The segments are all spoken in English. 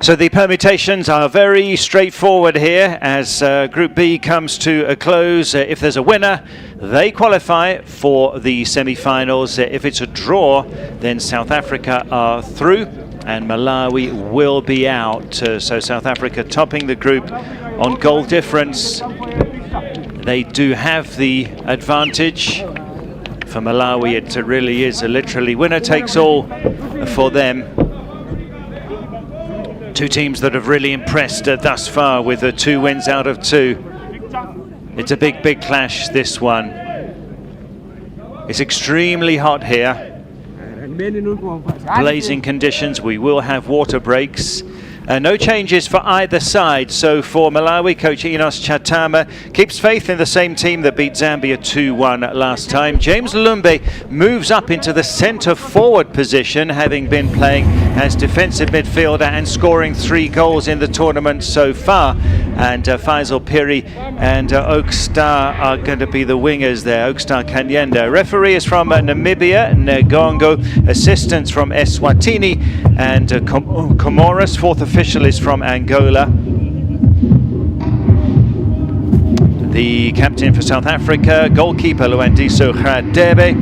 So the permutations are very straightforward here as Group B comes to a close. If there's a winner, they qualify for the semi-finals. If it's a draw, then South Africa are through and Malawi will be out. So South Africa topping the group on goal difference. They do have the advantage. For Malawi, it really is a literally winner takes all for them. Two teams that have really impressed thus far with 2 wins out of 2. It's a big clash, this one. It's extremely hot here. Blazing conditions. We will have water breaks. No changes for either side. So for Malawi, coach Enos Chatama keeps faith in the same team that beat Zambia 2-1 last time. James Lumbe moves up into the centre forward position, having been playing as defensive midfielder and scoring 3 goals in the tournament so far. And Faisal Piri and Oak Star are going to be the wingers there. Oak Star Kanyenda. Referee is from Namibia, Ngongo. Assistants from Eswatini and Comoros. Fourth official is from Angola. The captain for South Africa, goalkeeper Luandiso Radebe,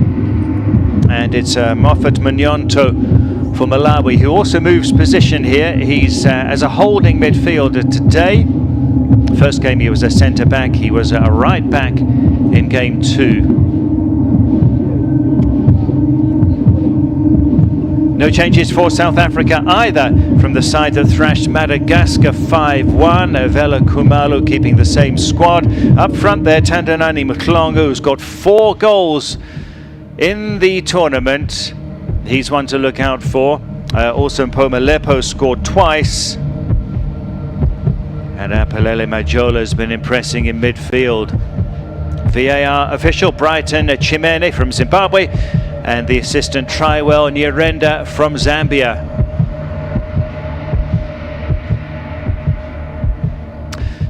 and it's Moffat Munyonto for Malawi, who also moves position here. He's as a holding midfielder today. First game he was a centre back, he was a right back in game 2. No changes for South Africa either from the side that thrashed Madagascar 5-1. Vela Khumalo keeping the same squad. Up front there, Tandanani Mhlongo, who's got 4 goals in the tournament. He's one to look out for. Also Mpoma Lepo scored twice. And Apelele Majola has been impressing in midfield. VAR official Brighton Chimene from Zimbabwe. And the assistant Triwell Nyirenda from Zambia.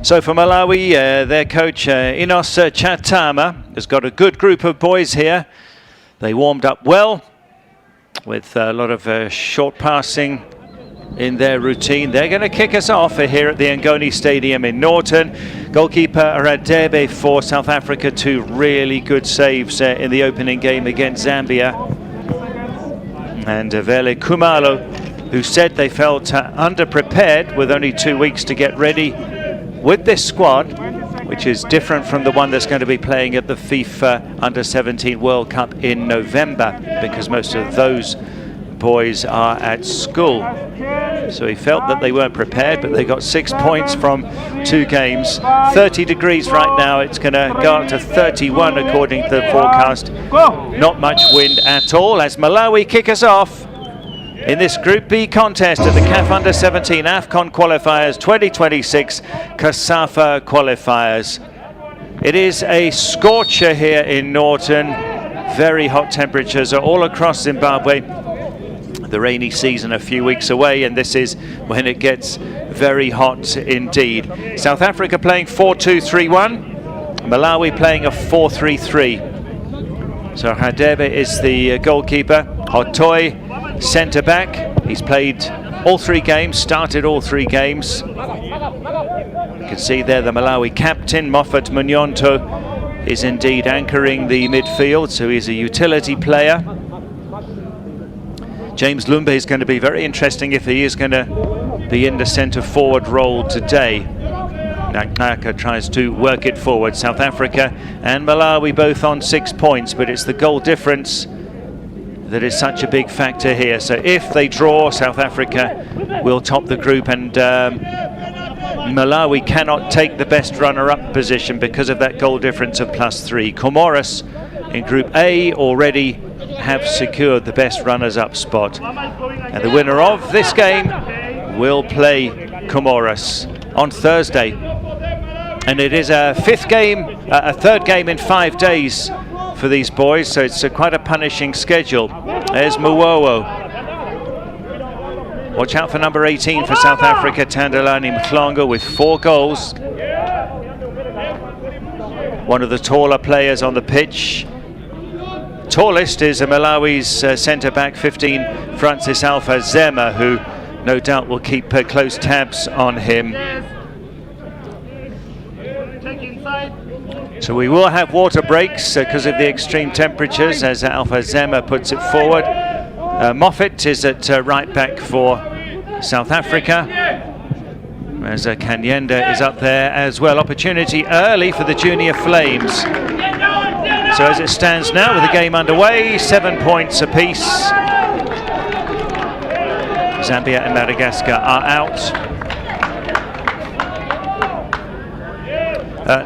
So for Malawi, their coach Enos Chatama has got a good group of boys here. They warmed up well with a lot of short passing in their routine. They're going to kick us off here at the Ngoni Stadium in Norton. Goalkeeper Radebe for South Africa, 2 really good saves in the opening game against Zambia. And Vele Khumalo, who said they felt underprepared with only 2 weeks to get ready with this squad, which is different from the one that's going to be playing at the FIFA Under-17 World Cup in November, because most of those boys are at school. So he felt that they weren't prepared, but they got 6 points from 2 games. 30 degrees right now. It's going to go up to 31 according to the forecast. Not much wind at all as Malawi kick us off in this Group B contest at the CAF Under-17 AFCON Qualifiers 2026 COSAFA Qualifiers. It is a scorcher here in Norton. Very hot temperatures are all across Zimbabwe. The rainy season a few weeks away, and this is when it gets very hot indeed. South Africa playing 4-2-3-1, Malawi playing a 4-3-3. So Radebe is the goalkeeper, Hotoi centre back. He's played all 3 games, started all 3 games. You can see there the Malawi captain, Moffat Munyonto, is indeed anchoring the midfield, so he's a utility player. James Lumbe is going to be very interesting if he is going to be in the centre forward role today. Naknaka tries to work it forward. South Africa and Malawi both on 6 points, but it's the goal difference that is such a big factor here. So if they draw, South Africa will top the group, and Malawi cannot take the best runner-up position because of that goal difference of +3. Comoros in Group A already have secured the best runners-up spot, and the winner of this game will play Comoros on Thursday. And it is a 5th game, a 3rd game in 5 days for these boys, so it's quite a punishing schedule. There's Muwowo. Watch out for number 18 for South Africa, Tandalani Mhlongo, with 4 goals. One of the taller players on the pitch. Tallest is Malawi's centre-back 15, Francis Alpha Zema, who no doubt will keep close tabs on him. So we will have water breaks because of the extreme temperatures, as Alpha Zema puts it forward. Moffat is at right back for South Africa, as Kanyenda is up there as well. Opportunity early for the Junior Flames. So as it stands now, with the game underway, 7 points apiece. Zambia and Madagascar are out.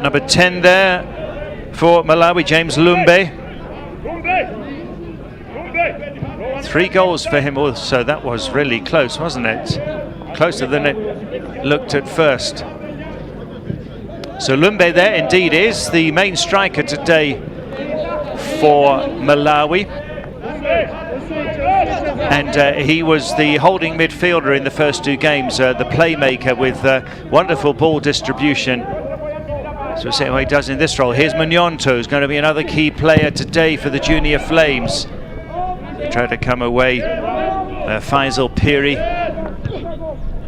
Number 10 there for Malawi, James Lumbe. 3 goals for him also. That was really close, wasn't it? Closer than it looked at first. So Lumbe there indeed is the main striker today for Malawi. And he was the holding midfielder in the first 2 games, the playmaker with wonderful ball distribution. So we'll see how he does in this role. Here's Munyonto, who's going to be another key player today for the Junior Flames. They try to come away. Faisal Piri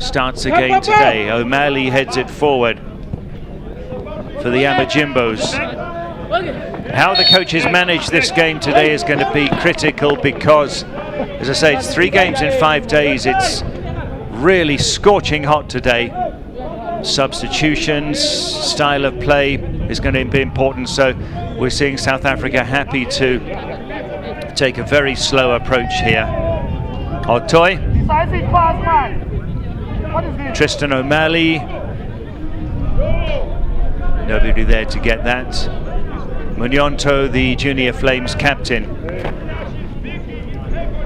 starts again today. O'Malley heads it forward for the Amajimbos. How the coaches manage this game today is going to be critical because, as I say, it's 3 games in 5 days. It's really scorching hot today. Substitutions, style of play is going to be important. So we're seeing South Africa happy to take a very slow approach here. Otoy, Tristan O'Malley, nobody there to get that. Munyonto, the Junior Flames captain.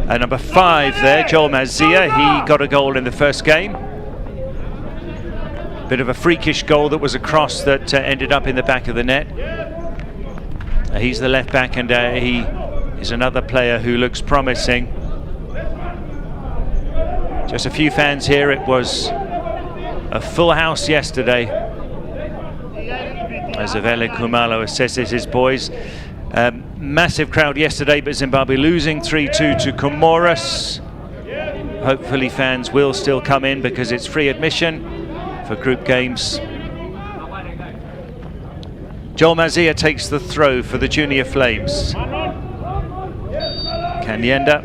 Number 5 there, Joel Mazia, he got a goal in the first game. Bit of a freakish goal that was a cross that ended up in the back of the net. He's the left back, and he is another player who looks promising. Just a few fans here. It was a full house yesterday, as Avele Kumalo assesses his boys. Massive crowd yesterday, but Zimbabwe losing 3-2 to Comoros. Hopefully fans will still come in because it's free admission for group games. Joel Mazia takes the throw for the Junior Flames. Kanyenda.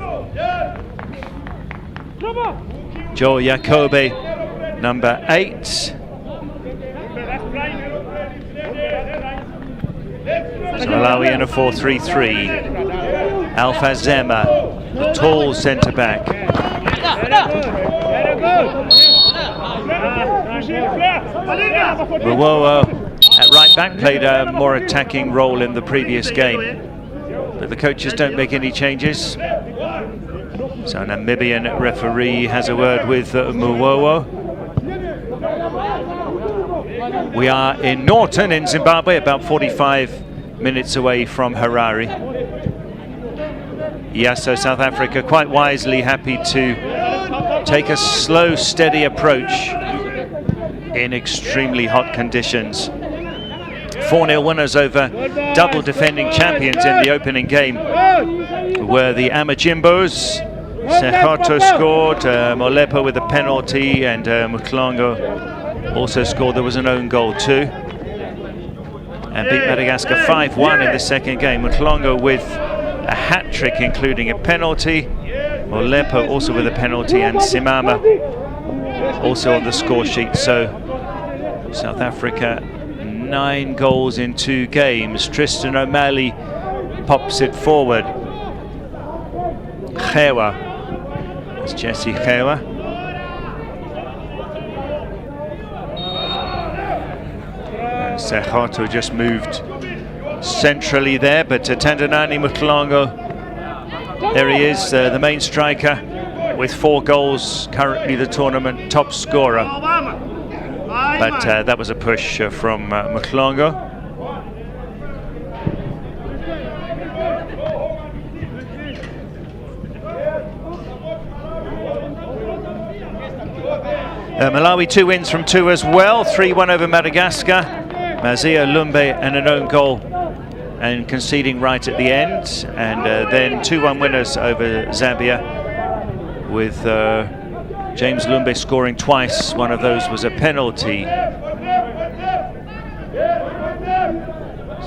Joel Yakobe, number 8. So Malawi in a 4-3-3. Alpha Zema, the tall centre back. Muwowo at right back played a more attacking role in the previous game, but the coaches don't make any changes. So Namibian referee has a word with Muwowo. We are in Norton in Zimbabwe, about 45 minutes away from Harare. Yes, so South Africa quite wisely happy to take a slow, steady approach in extremely hot conditions. 4-0 winners over double defending champions in the opening game were the Amajimbos. Sekhoto scored, Molepo with a penalty, and Mutlongo also scored. There was an own goal too, and beat Madagascar 5-1 in the second game. Mutlongo with a hat-trick including a penalty, Molepo also with a penalty, and Simama also on the score sheet. So South Africa 9 goals in 2 games. Tristan O'Malley pops it forward. Khewa, it's Jesse Khewa. And Sekhoto just moved centrally there, but Tandinani Mutlongo, there he is, the main striker with 4 goals, currently the tournament top scorer. But that was a push from Mutlongo. Malawi 2 wins from 2 as well. 3-1 over Madagascar. Mazia, Lumbe and an own goal, and conceding right at the end. And then 2-1 winners over Zambia with James Lumbe scoring twice. One of those was a penalty.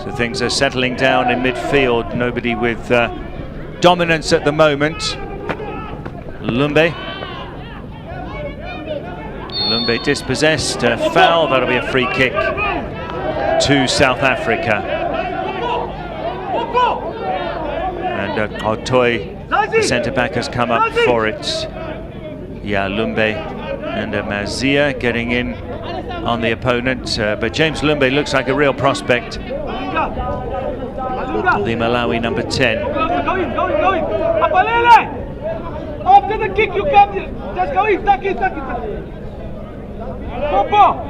So things are settling down in midfield. Nobody with dominance at the moment. Lumbe dispossessed. Foul. That'll be a free kick to South Africa. And Otoy, the centre-back, has come up for it. Yeah, Lumbe and Mazia getting in on the opponent. But James Lumbe looks like a real prospect. The Malawi number 10. Go in. After the kick, you come here. Just go in, tuck it. Popo!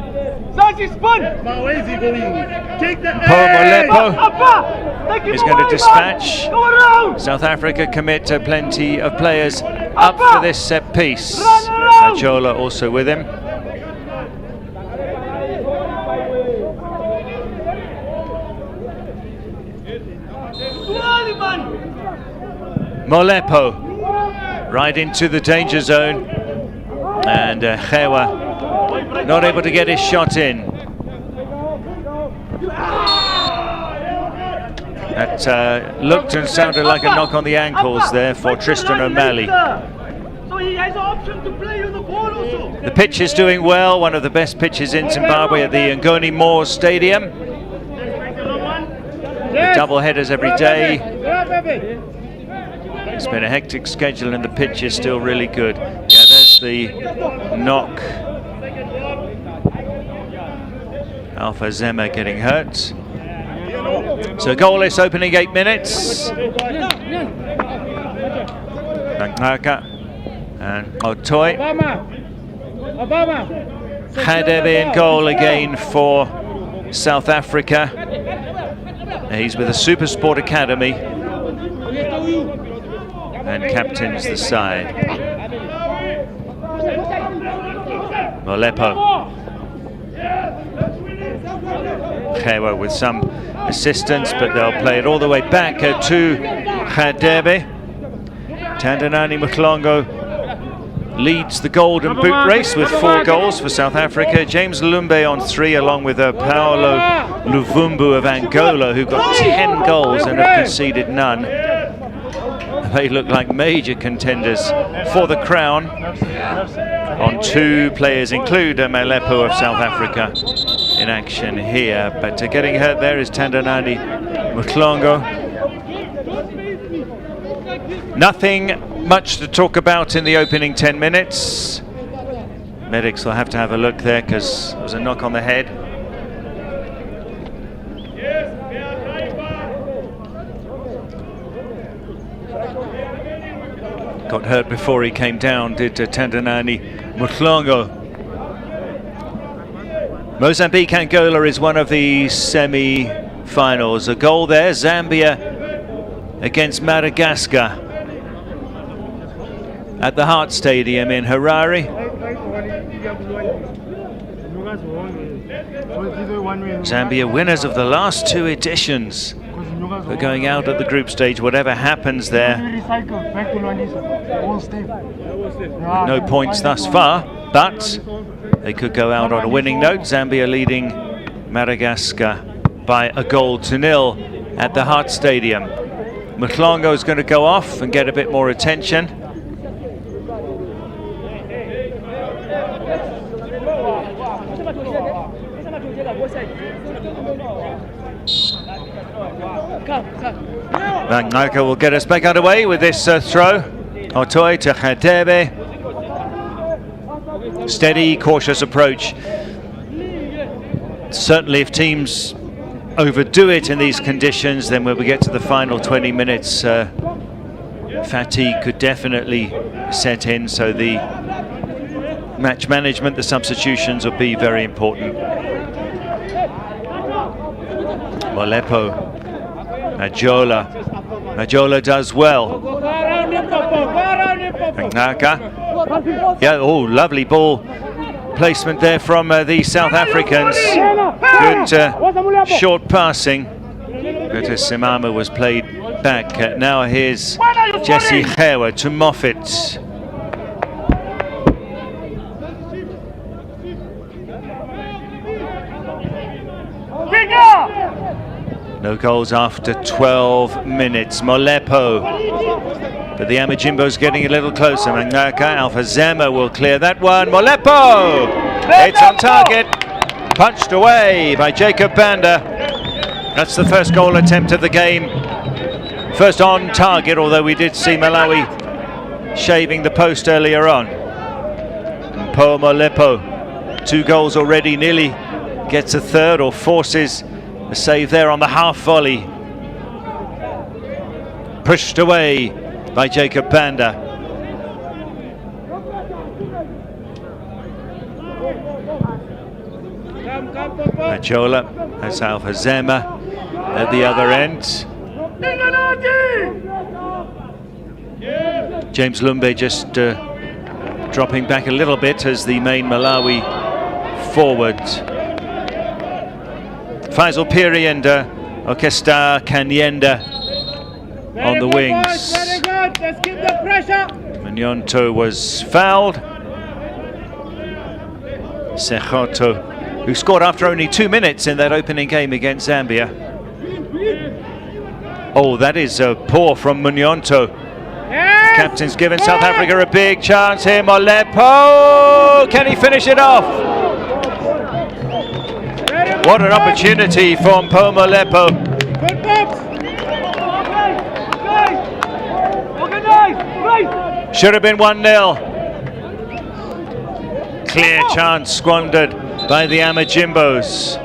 Sashi spun! Now where is he going? Take the Molepo is going to dispatch. South Africa commit plenty of players up for this set piece. Ajola also with him. Molepo right into the danger zone, and Gewa not able to get his shot in. That looked and sounded like a knock on the ankles there for Tristan O'Malley. So he has an option to play on the ball also. The pitch is doing well, one of the best pitches in Zimbabwe at the Ngoni Moores Stadium. With double headers every day. It's been a hectic schedule and the pitch is still really good. Yeah, there's the knock. Alpha Zema getting hurt. So goalless opening 8 minutes. Naka and Otoy. Hadebe in goal again for South Africa. He's with the Super Sport Academy and captains the side. Molepo. Gewa with some assistance, but they'll play it all the way back to Hadebe. Tandanani Mhlongo leads the golden boot race with 4 goals for South Africa. James Lumbe on 3, along with Paolo Luvumbu of Angola, who got 10 goals and have conceded none. They look like major contenders for the crown. On 2 players include Molepo of South Africa in action here, but getting hurt there is Tandanani Mhlongo. Nothing much to talk about in the opening 10 minutes. Medics will have to have a look there because there was a knock on the head. Got hurt before he came down, did Tandanani Mhlongo. Mozambique-Angola is one of the semi-finals. A goal there, Zambia against Madagascar at the Hart Stadium in Harare. Zambia winners of the last 2 editions. We're going out at the group stage, whatever happens there. No points thus far, but they could go out on a winning note. Zambia leading Madagascar by 1-0 at the Hart Stadium. Mhlongo is going to go off and get a bit more attention. Naka will get us back underway with this throw. Otoy to Hadebe. Steady, cautious approach. Certainly if teams overdo it in these conditions, then when we get to the final 20 minutes, fatigue could definitely set in. So the match management, the substitutions will be very important. Molepo, Ajola does well. Naka. Yeah, oh, lovely ball placement there from the South Africans. Good short passing. But Simama was played back. Now here's Jesse Gewa to Moffat. No goals after 12 minutes. Molepo. But the Amajimbo's getting a little closer. Mangaka, Alpha Zema will clear that one. Molepo! It's on target. Punched away by Jacob Banda. That's the first goal attempt of the game. First on target, although we did see Malawi shaving the post earlier on. And Po Molepo, 2 goals already, nearly gets a third or forces a save there on the half volley. Pushed away by Jacob Banda. Majola has Alpha Zema at the other end. James Lumbe just dropping back a little bit as the main Malawi forward. Faisal Piri and Orkesta Kanyenda on the wings. Very good. Let's keep the pressure. Manyonto was fouled. Sehoto, who scored after only 2 minutes in that opening game against Zambia. Oh, that is a paw from Manyonto. Yes. Captain's given South Africa a big chance here. Molepo, can he finish it off? What an opportunity from Po Molepo. Good box. Organize. Right. Should have been 1-0. Clear chance squandered by the Amajimbos.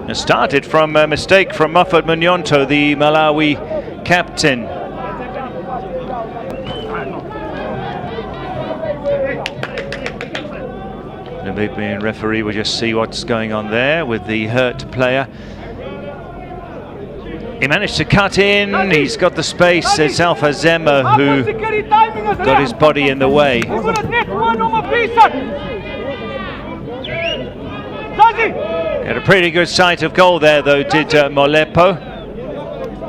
It started from a mistake from Muffet Manyonto, the Malawi captain. The Namibian referee will just see what's going on there with the hurt player. He managed to cut in, he's got the space. It's Alpha Zema who got his body in the way. Had a pretty good sight of goal there though, did Molepo.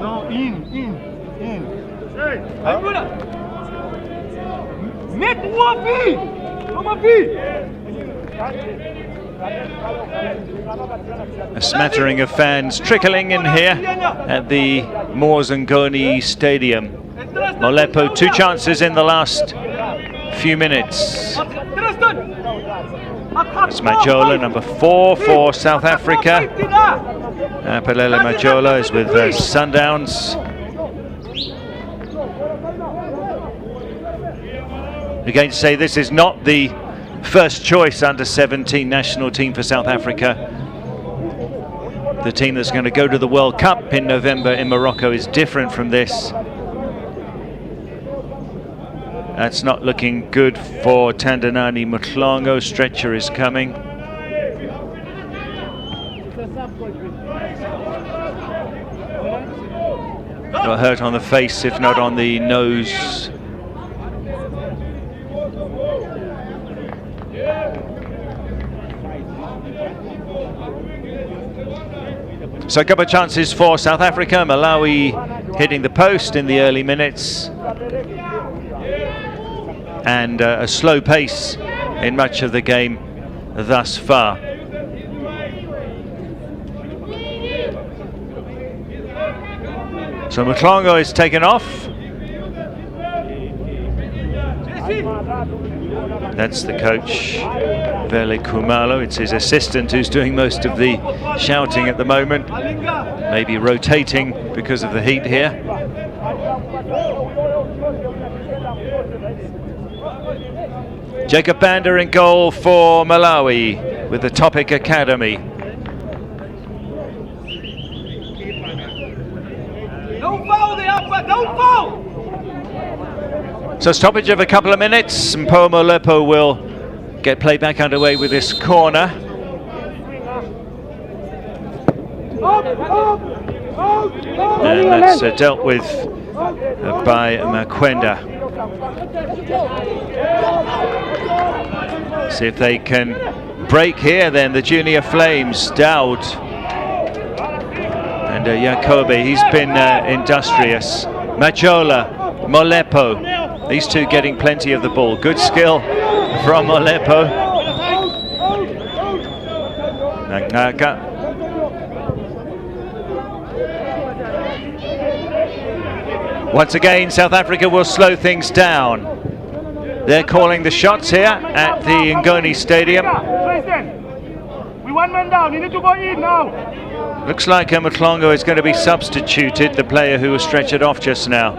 No, in. A smattering of fans trickling in here at the Morzangoni Stadium. Molepo, 2 chances in the last few minutes. It's Majola, number 4 for South Africa. Pelele Majola is with Sundowns. Again to say this is not the first choice under-17 national team for South Africa. The team that's going to go to the World Cup in November in Morocco is different from this. That's not looking good for Tandanani Mutlongo. Stretcher is coming. Got hurt on the face, if not on the nose. So a couple of chances for South Africa. Malawi hitting the post in the early minutes. And a slow pace in much of the game thus far. So Mutlongo is taken off. That's the coach, Vele Kumalo. It's his assistant who's doing most of the shouting at the moment. Maybe rotating because of the heat here. Jacob Banda in goal for Malawi with the Topic Academy. Don't foul the Alpha, don't foul! So stoppage of a couple of minutes, and Po Molepo will get play back underway with this corner. And that's dealt with by Makwenda. See if they can break here then, the Junior Flames. Dowd and Yakobe, he's been industrious. Majola, Molepo, these two getting plenty of the ball. Good skill from Molepo. Nangaka. Once again, South Africa will slow things down. They're calling the shots here at the Ngoni Stadium. We one man down, you need to go in now. Looks like Mhlongo is going to be substituted, the player who was stretchered off just now.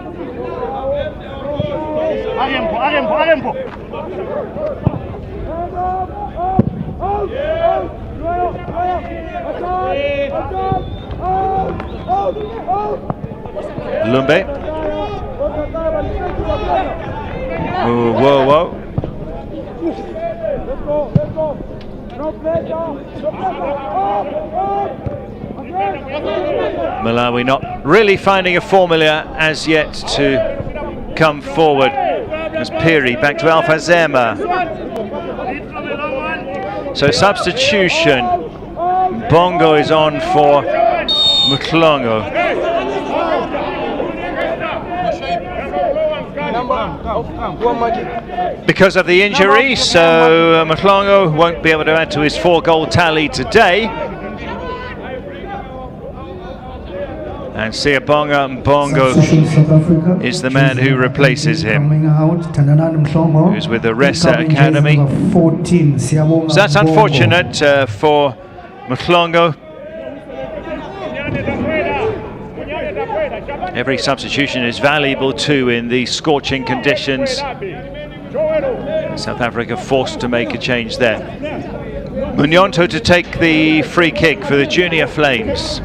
Lumbe. Oh, whoa, whoa. Malawi not really finding a formula as yet to come forward. As Piri back to Alpha Zema. So substitution. Bongo is on for Mhlongo. Because of the injury, so Mhlongo won't be able to add to his 4-goal tally today. And Siabonga Mbongo is the man who replaces him, who's with the Ressa Academy. So that's unfortunate for Mhlongo. Every substitution is valuable too in these scorching conditions. South Africa forced to make a change there. Munyonto to take the free kick for the Junior Flames.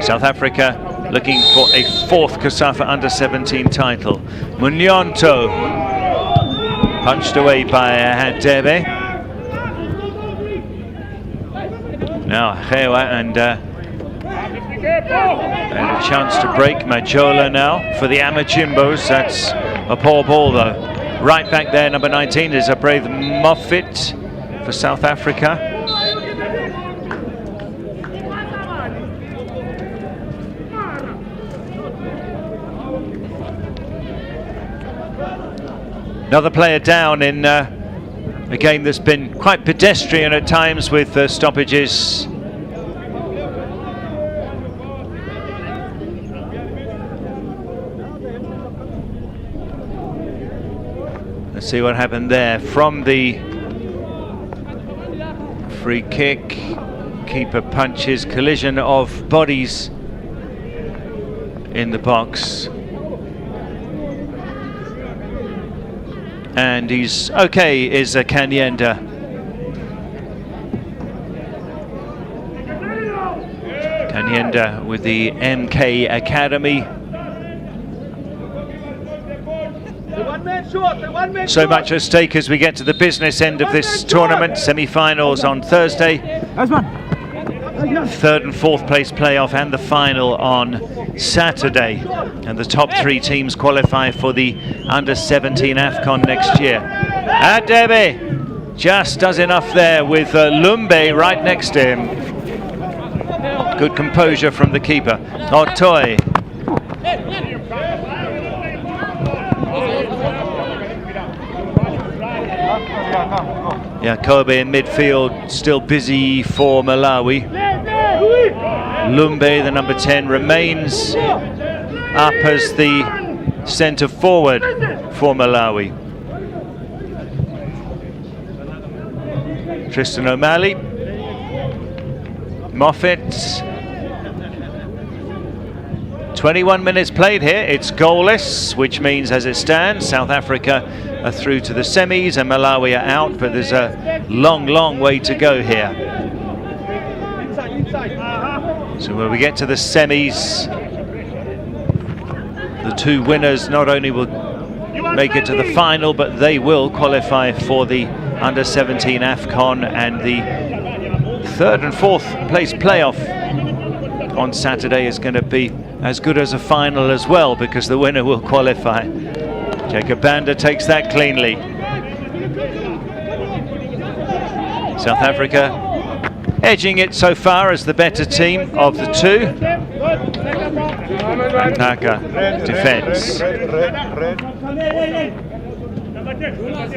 South Africa looking for a 4th COSAFA Under-17 title. Munyonto punched away by Hadebe. Now Hewa and a chance to break Majola now for the Amajimbos. That's a poor ball though. Right back there, number 19 is a brave Moffat for South Africa. Another player down in a game that's been quite pedestrian at times with stoppages. Let's see what happened there. From the free kick, keeper punches, collision of bodies in the box. And he's okay, is Kanyenda. Kanyenda with the MK Academy. So much at stake as we get to the business end of this tournament. Semi-finals on Thursday. 3rd and 4th place playoff and the final on Saturday. And the top 3 teams qualify for the Under-17 AFCON next year. Hadebe just does enough there with Lumbe right next to him. Good composure from the keeper. Otoy. Yeah, Kobe in midfield, still busy for Malawi. Lumbe, the number 10, remains up as the centre forward for Malawi. Tristan O'Malley, Moffat. 21 minutes played here. It's goalless, which means as it stands, South Africa are through to the semis and Malawi are out, but there's a long, long way to go here. So when we get to the semis, the 2 winners not only will make it to the final, but they will qualify for the Under-17 AFCON, and the 3rd and 4th place playoff on Saturday is going to be as good as a final as well, because the winner will qualify. Jacob Banda takes that cleanly. South Africa edging it so far as the better team of the 2. Naka defends.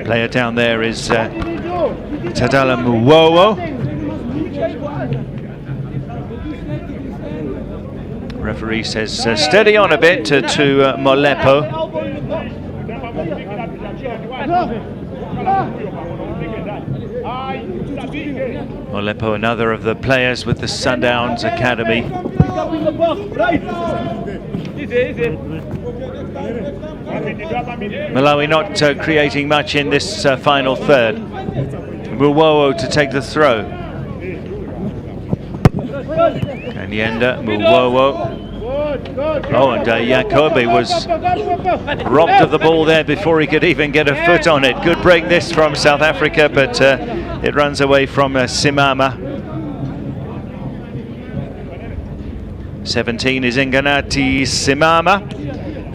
Player down there is Tadala Muwowo. Referee says steady on a bit to Molepo. Molepo, another of the players with the Sundowns Academy. Malawi not creating much in this final third. Muwowo to take the throw. Kanyenda, Muwowo. Oh, and Yacobi was robbed of the ball there before he could even get a foot on it. Good break this from South Africa, but it runs away from Simama. 17 is Inganati Simama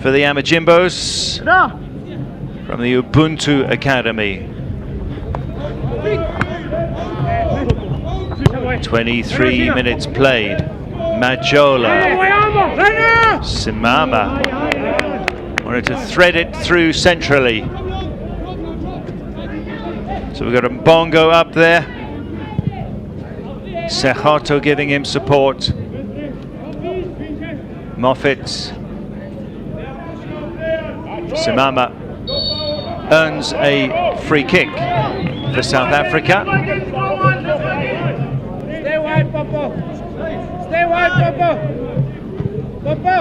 for the Amajimbos from the Ubuntu Academy. 23 minutes played. Majola. Simama wanted to thread it through centrally. So we've got a Bongo up there. Sehoto giving him support. Moffat. Simama earns a free kick for South Africa. Stay wide, Popo. Stay wide, Popo. Popo.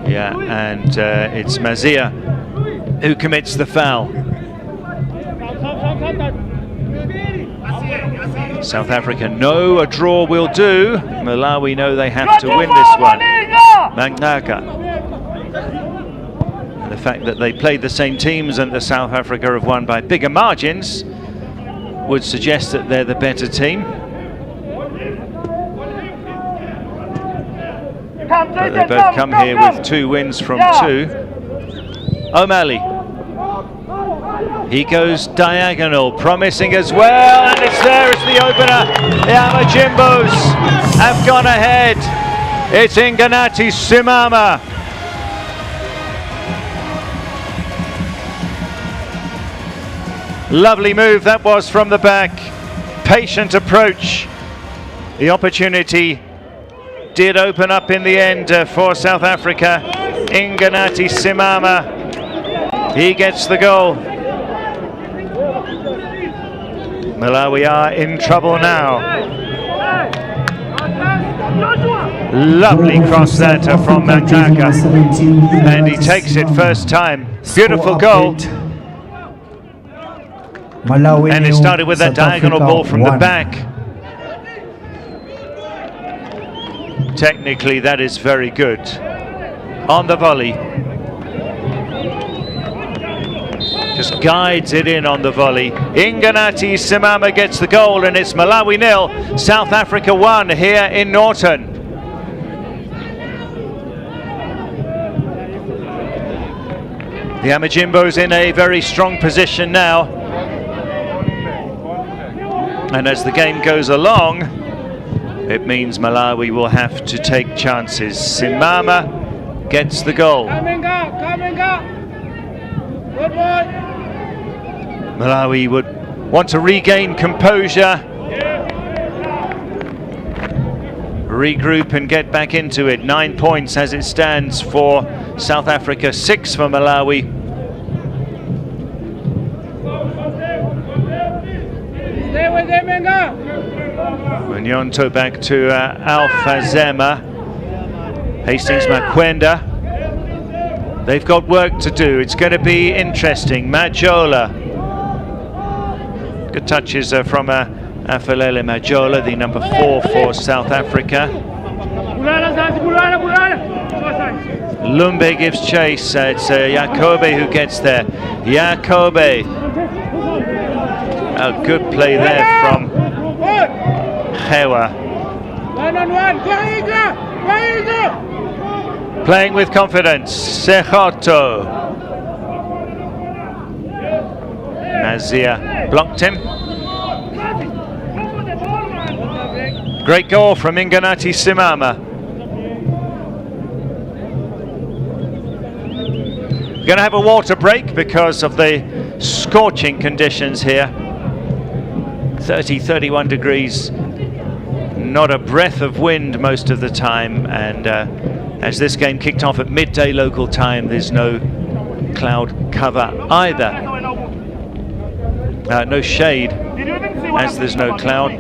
Yeah, and it's Mazia who commits the foul. South Africa know a draw will do. Malawi know they have to win this one. Magnaka. And the fact that they played the same teams and the South Africa have won by bigger margins would suggest that they're the better team. But they both come here with 2 wins from 2. O'Malley. He goes diagonal, promising as well, and it's there as the opener. The Amajimbos have gone ahead. It's Inganati Simama. Lovely move that was from the back. Patient approach. The opportunity did open up in the end for South Africa. Inganati Simama. He gets the goal. Malawi are in trouble now. Lovely cross that from Magnaka. And he takes it first time. Beautiful goal. And it started with that diagonal ball from the back. Technically, that is very good. On the volley. Just guides it in on the volley. Inganati Simama gets the goal, and it's Malawi 0, South Africa 1 here in Norton. The Amajimbos in a very strong position now. And as the game goes along, it means Malawi will have to take chances. Simama gets the goal. Coming up. Good boy. Malawi would want to regain composure, regroup and get back into it. 9 points as it stands for South Africa, 6 for Malawi. Stay with him, Inga. Munyonto back to Alpha Zema. Hastings Makwenda. They've got work to do. It's going to be interesting. Majola. Good touches from Afalele Majola, the number 4 for South Africa. Lumbe gives chase. It's Yacobe who gets there. Yacobe. A good play there from Hewa. One-on-one. Playing with confidence. Sehoto. Nazia blocked him. Great goal from Inganati Simama. Going to have a water break because of the scorching conditions here. 30, 31 degrees. Not a breath of wind most of the time, and as this game kicked off at midday local time, there's no cloud cover either. No shade, as there's no cloud.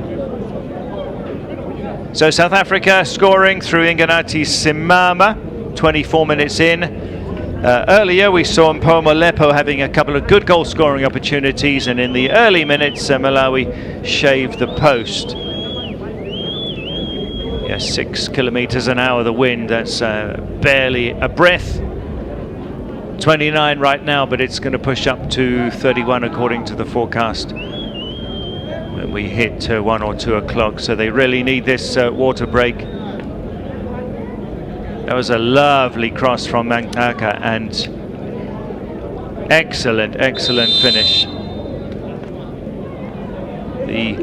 So South Africa scoring through Inganati Simama, 24 minutes in. Earlier we saw Mpho Lepo having a couple of good goal scoring opportunities, and in the early minutes Malawi shaved the post. Yeah, 6 kilometers an hour the wind, that's barely a breath. 29 right now, but it's going to push up to 31 according to the forecast when we hit 1 or 2 o'clock. So they really need this water break. That was a lovely cross from Mangaka, and excellent finish. The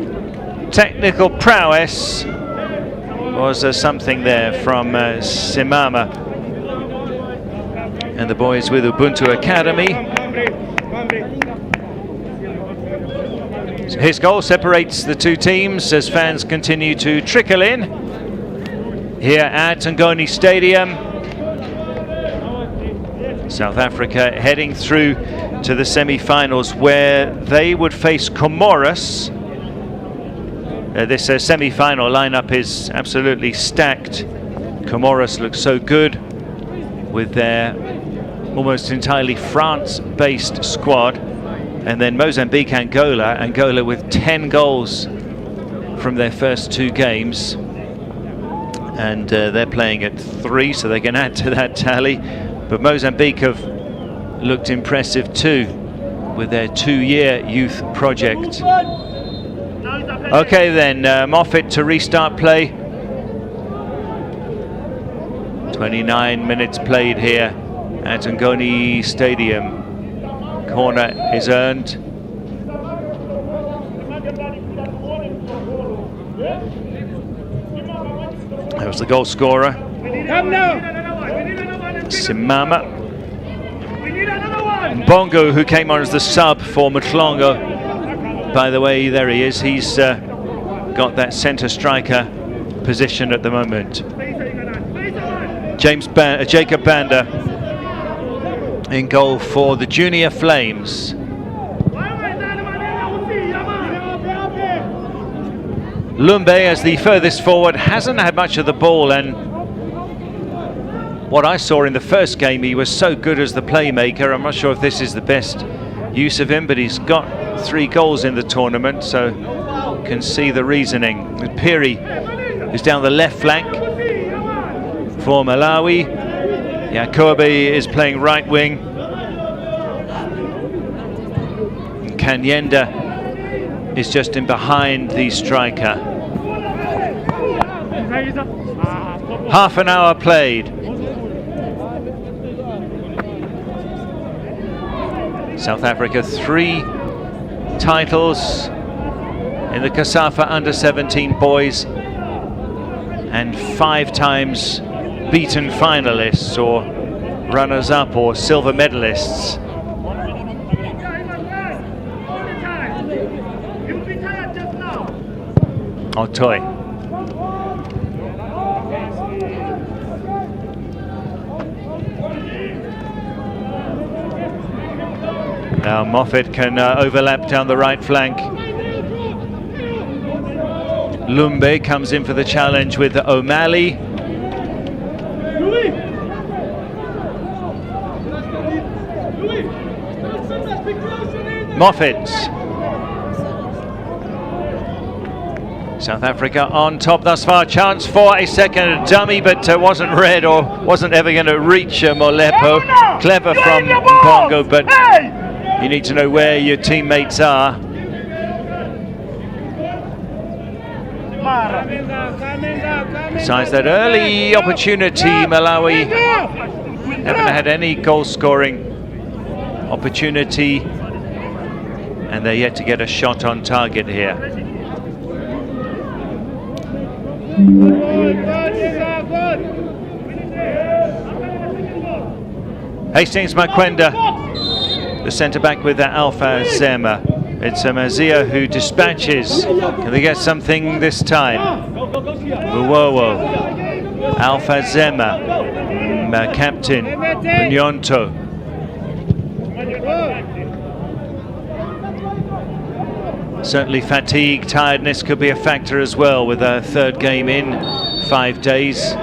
technical prowess was something there from Simama and the boys with Ubuntu Academy. His goal separates the two teams as fans continue to trickle in here at Tangoni Stadium. South Africa heading through to the semi-finals, where they would face Comoros. This semi-final lineup is absolutely stacked. Comoros looks so good with their almost entirely France-based squad. And then Mozambique, Angola with 10 goals from their first 2 games. And they're playing at 3, so they can add to that tally. But Mozambique have looked impressive too with their 2-year youth project. Okay then, Moffat to restart play. 29 minutes played here at Tangoni Stadium. Corner is earned. There was the goal scorer, Simama. Bongo, who came on as the sub for Mtlongo. By the way, there he is. He's got that centre striker position at the moment. Jacob Banda in goal for the Junior Flames. Lumbe, as the furthest forward, hasn't had much of the ball, and what I saw in the first game, he was so good as the playmaker. I'm not sure if this is the best use of him, but he's got 3 goals in the tournament, so you can see the reasoning. Piri is down the left flank for Malawi. Yakobe is playing right wing. Kanyenda is just in behind the striker. Half an hour played. South Africa 3 titles in the COSAFA Under-17 boys, and 5 times beaten finalists or runners-up or silver medalists. Otoy. Now Moffat can overlap down the right flank. Lumbe comes in for the challenge with O'Malley. Moffat. South Africa on top thus far. Chance for a second dummy, but wasn't read or wasn't ever going to reach Molepo. Clever from Bongo, but you need to know where your teammates are. Besides that early opportunity, Malawi haven't had any goal scoring opportunity, and they're yet to get a shot on target here. Hastings Makwenda, the centre-back with Alpha Zema. It's Mazia who dispatches. Can they get something this time? Buwowo, Alpha Zema, captain, Bunyonto. Certainly fatigue, tiredness could be a factor as well with a third game in 5 days.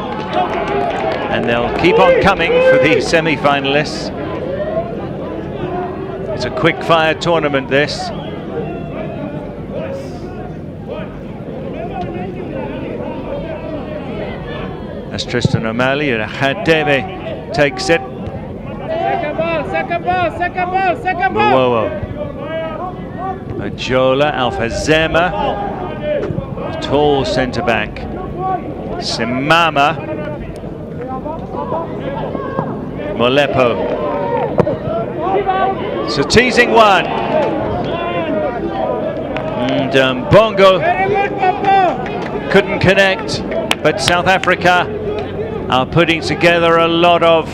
And they'll keep on coming for the semi-finalists. It's a quick-fire tournament, this. That's Tristan O'Malley, and Hadebe takes it. Second ball. Buwowo. Ajola, Alpha Zema, a tall centre-back. Simama. Molepo. So teasing one. And Bongo couldn't connect, but South Africa are putting together a lot of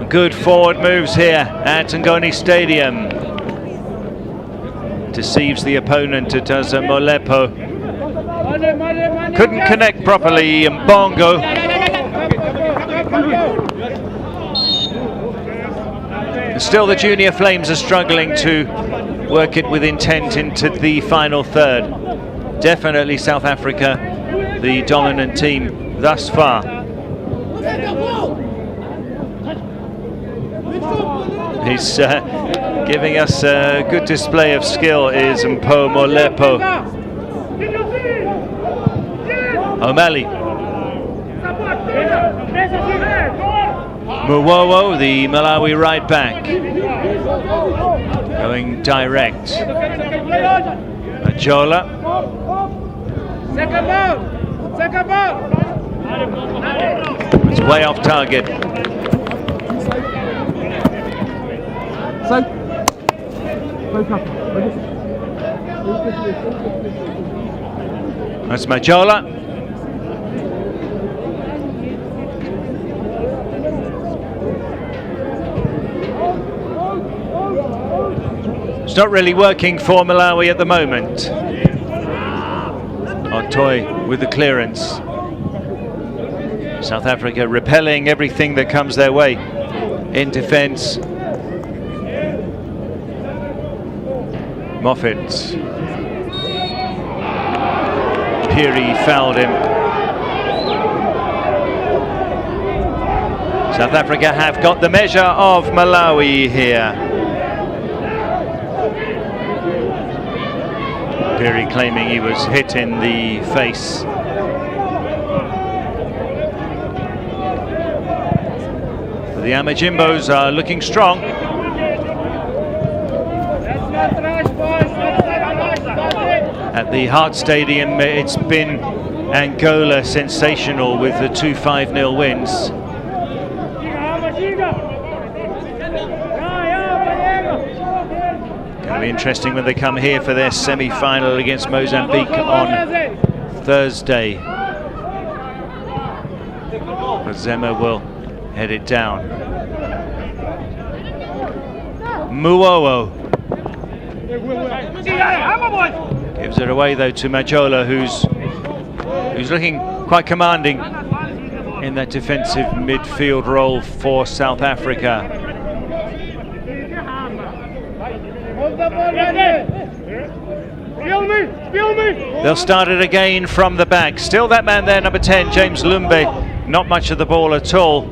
good forward moves here at Ngoni Stadium. Deceives the opponent, it does Molepo. Couldn't connect properly, Bongo. Still, the Junior Flames are struggling to work it with intent into the final third. Definitely South Africa, the dominant team thus far. He's giving us a good display of skill, is Mpo Molepo. O'Malley. Muwowo, the Malawi right back, going direct. Ajola. Second ball. It's way off target. That's Majola. It's not really working for Malawi at the moment. Otoy with the clearance. South Africa repelling everything that comes their way in defence. Moffat. Peary fouled him. South Africa have got the measure of Malawi here. Peary claiming he was hit in the face. The Amajimbos are looking strong. At the Hart Stadium, it's been Angola sensational with the 2 5-0 wins. Going to be interesting when they come here for their semi-final against Mozambique on Thursday. But Zema will head it down. Muwowo. Gives it away though to Majola, who's looking quite commanding in that defensive midfield role for South Africa. They'll start it again from the back. Still that man there, number 10, James Lumbe, not much of the ball at all.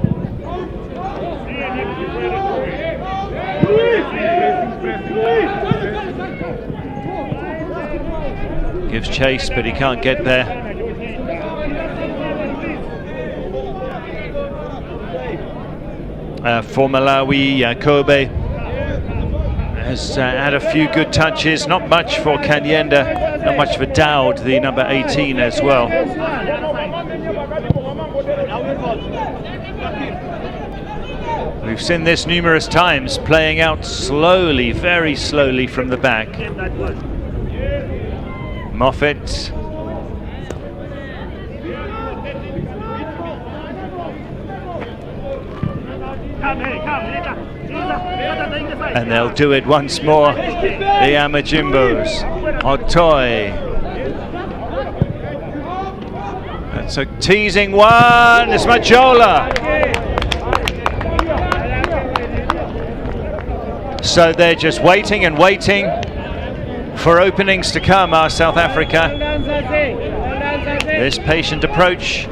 Gives chase, but he can't get there. For Malawi, Kobe has had a few good touches, not much for Kanyenda, not much for Dowd, the number 18 as well. We've seen this numerous times, playing out slowly, very slowly from the back. Moffat. And they'll do it once more, the Amajimbos. Otoy. That's a teasing one, it's Majola. So they're just waiting and waiting for openings to come, our South Africa. This patient approach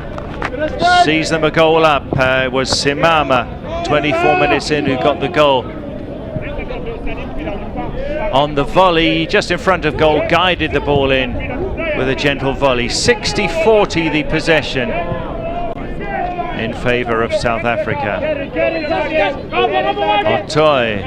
sees them a goal up. It was Simama, 24 minutes in, who got the goal. On the volley, just in front of goal, guided the ball in with a gentle volley. 60-40 the possession in favour of South Africa. Otoy.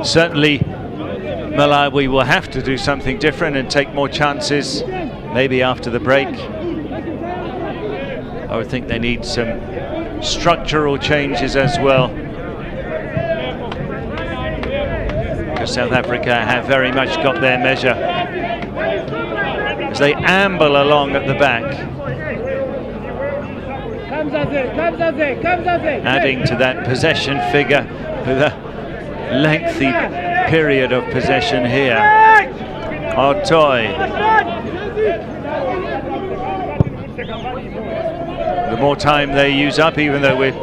Certainly Malawi will have to do something different and take more chances, maybe after the break. I would think they need some structural changes as well, because South Africa have very much got their measure as they amble along at the back, adding to that possession figure with a lengthy period of possession here. Otoy. The more time they use up, even though we're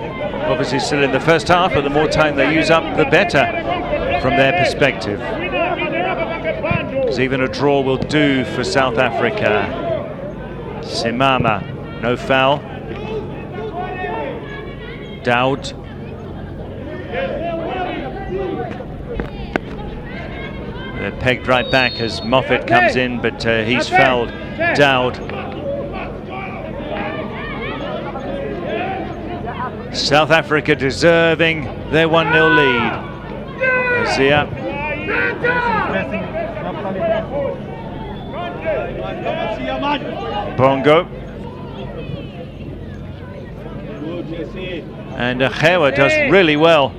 obviously still in the first half, but the more time they use up, the better from their perspective. Because even a draw will do for South Africa. Simama, no foul. Dowd. They're pegged right back as Moffat comes in, but he's fouled Dowd. South Africa deserving their 1-0 lead. Azia. Bongo. And Hewa does really well.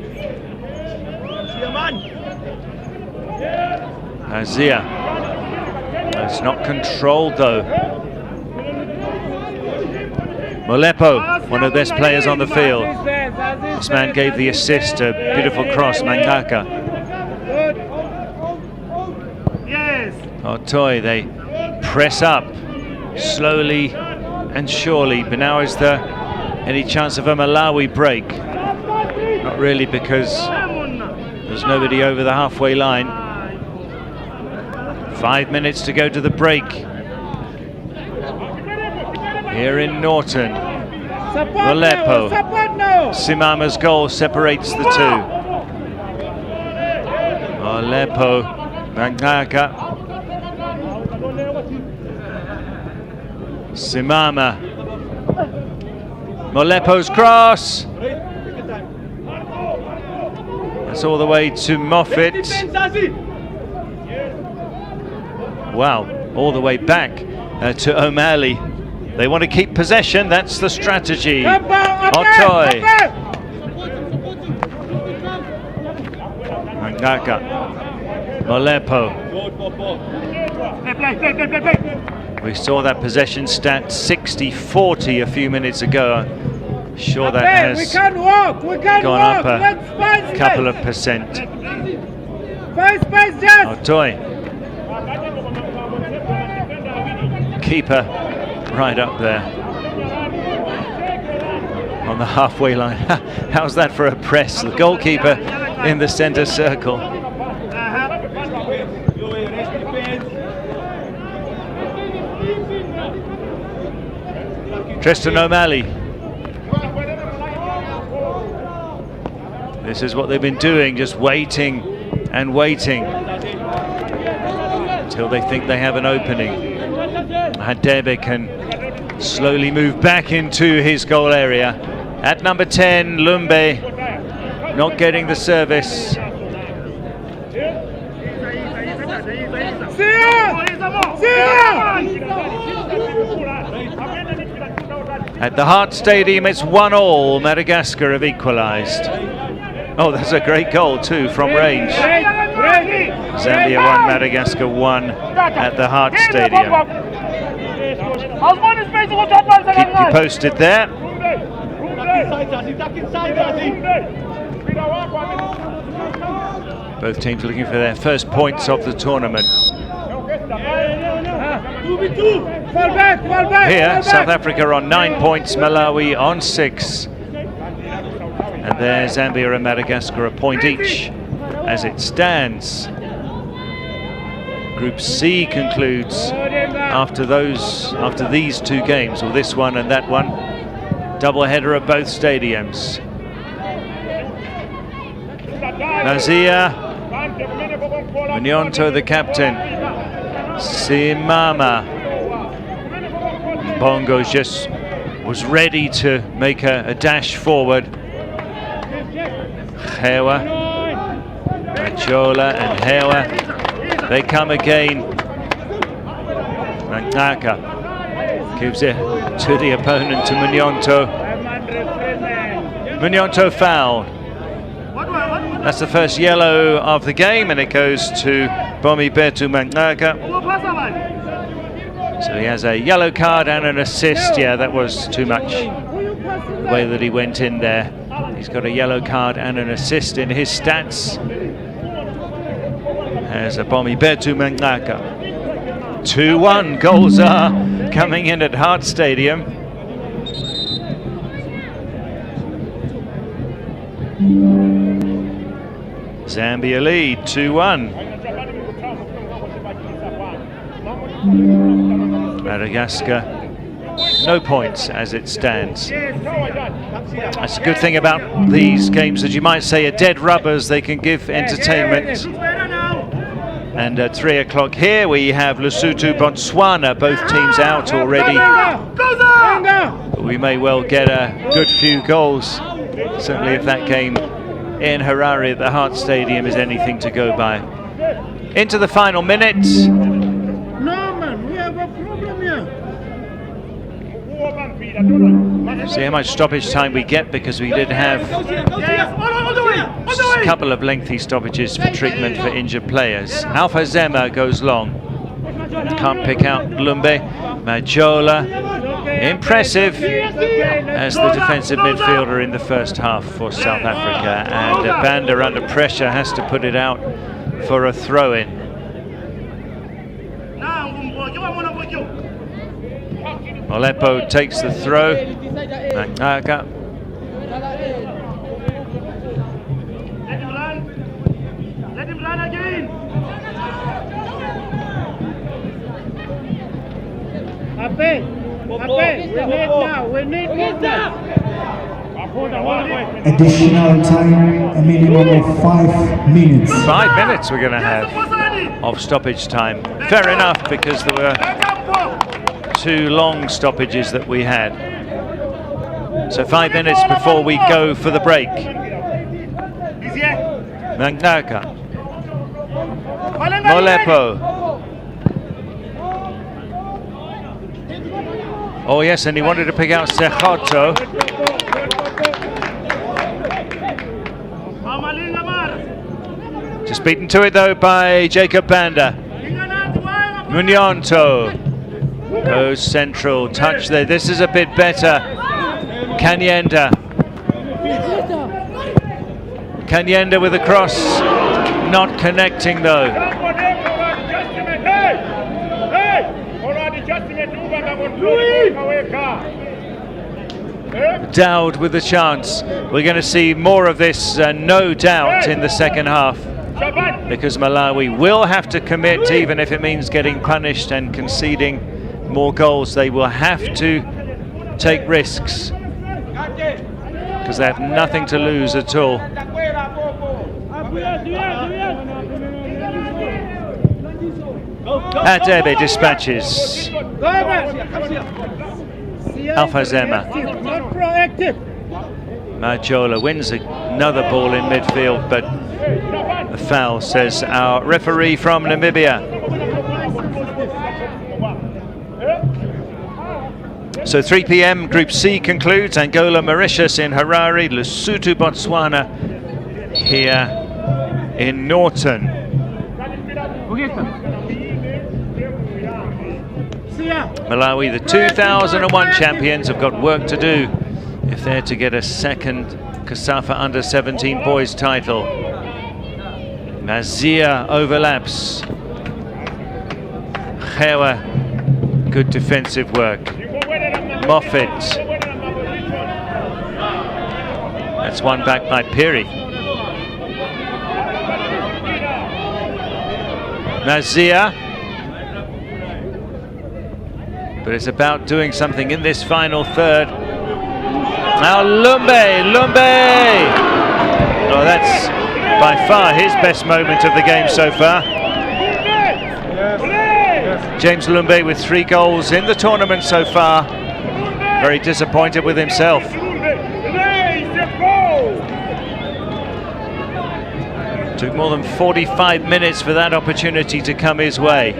Azia. It's not controlled though. Molepo, one of the best players on the field. This man gave the assist, a beautiful cross, Mangaka. Otoy, they press up slowly and surely, but now is there any chance of a Malawi break? Not really, because there's nobody over the halfway line. 5 minutes to go to the break here in Norton. Molepo. Simama's goal separates the two. Molepo, Mangaka. Simama. Molepo's cross. That's all the way to Moffat. Wow, all the way back to O'Malley. They want to keep possession, that's the strategy. Otoy. Mangaka. Molepo. We saw that possession stat 60-40 a few minutes ago. I'm sure that has gone up a couple of percent. Otoy. Keeper right up there on the halfway line. How's that for a press? The goalkeeper in the centre circle. Tristan O'Malley. This is what they've been doing, just waiting and waiting until they think they have an opening. Hadebe can slowly move back into his goal area. At number 10, Lumbe not getting the service. At the Hart Stadium, it's 1-1. Madagascar have equalised. Oh, that's a great goal too from range. Zambia 1, Madagascar 1 at the Hart Stadium. Keep you posted there. Both teams looking for their first points of the tournament. Here, South Africa on 9 points, Malawi on 6. And there, Zambia and Madagascar a point each as it stands. Group C concludes after these two games, or this one and that one. Double header at both stadiums. Nazia, Munyonto the captain, Simama. Bongo just was ready to make a dash forward. Hewa, Majola and Hewa, they come again. Naka gives it to the opponent, to Munyonto. Munyonto foul. That's the first yellow of the game, and it goes to Bomi Betu Mangnaka. So he has a yellow card and an assist. Yeah, that was too much, the way that he went in there. He's got a yellow card and an assist in his stats. As a Bomi Betu Mangnaka. 2-1 goals are coming in at Hart Stadium. Zambia lead 2-1. Madagascar no points as it stands. That's a good thing about these games, that you might say are dead rubbers. They can give entertainment. And at 3 o'clock here we have Lesotho, Botswana, both teams out already. But we may well get a good few goals. Certainly if that game in Harare at the Hart Stadium is anything to go by. Into the final minute. No, man, we have a problem here. See how much stoppage time we get, because we did have a couple of lengthy stoppages for treatment for injured players. Alpha Zema goes long. Can't pick out Lumbe. Majola, impressive as the defensive midfielder in the first half for South Africa. And Banda under pressure has to put it out for a throw-in. Molepo takes the throw. Mangnaka. Let him run again. We need now. Additional time, a minimum of 5 minutes. 5 minutes we're going to have of stoppage time. Fair enough, because there were 2 long stoppages that we had. So 5 minutes before we go for the break. Mangnaka. Molepo. Oh yes, and he wanted to pick out Sekhoto. Just beaten to it though by Jacob Banda. Munyonto goes central, touch there. This is a bit better. Kanyenda. Kanyenda with a cross, not connecting though. Dowd with the chance. We're going to see more of this, no doubt, in the second half, because Malawi will have to commit, even if it means getting punished and conceding more goals. They will have to take risks, because they have nothing to lose at all. Adebe dispatches. Alpha Zema. Majola wins another ball in midfield, but a foul, says our referee from Namibia. So 3 p.m. Group C concludes. Angola, Mauritius in Harare, Lesotho, Botswana here in Norton. Malawi, the 2001 champions, have got work to do if they're to get a second COSAFA Under-17 boys title. Mazia overlaps. Hewa, good defensive work. Moffat. That's one back by Piri. Mazia. But it's about doing something in this final third. Now Lumbe! Oh, that's by far his best moment of the game so far. James Lumbe with 3 goals in the tournament so far. Very disappointed with himself. Took more than 45 minutes for that opportunity to come his way.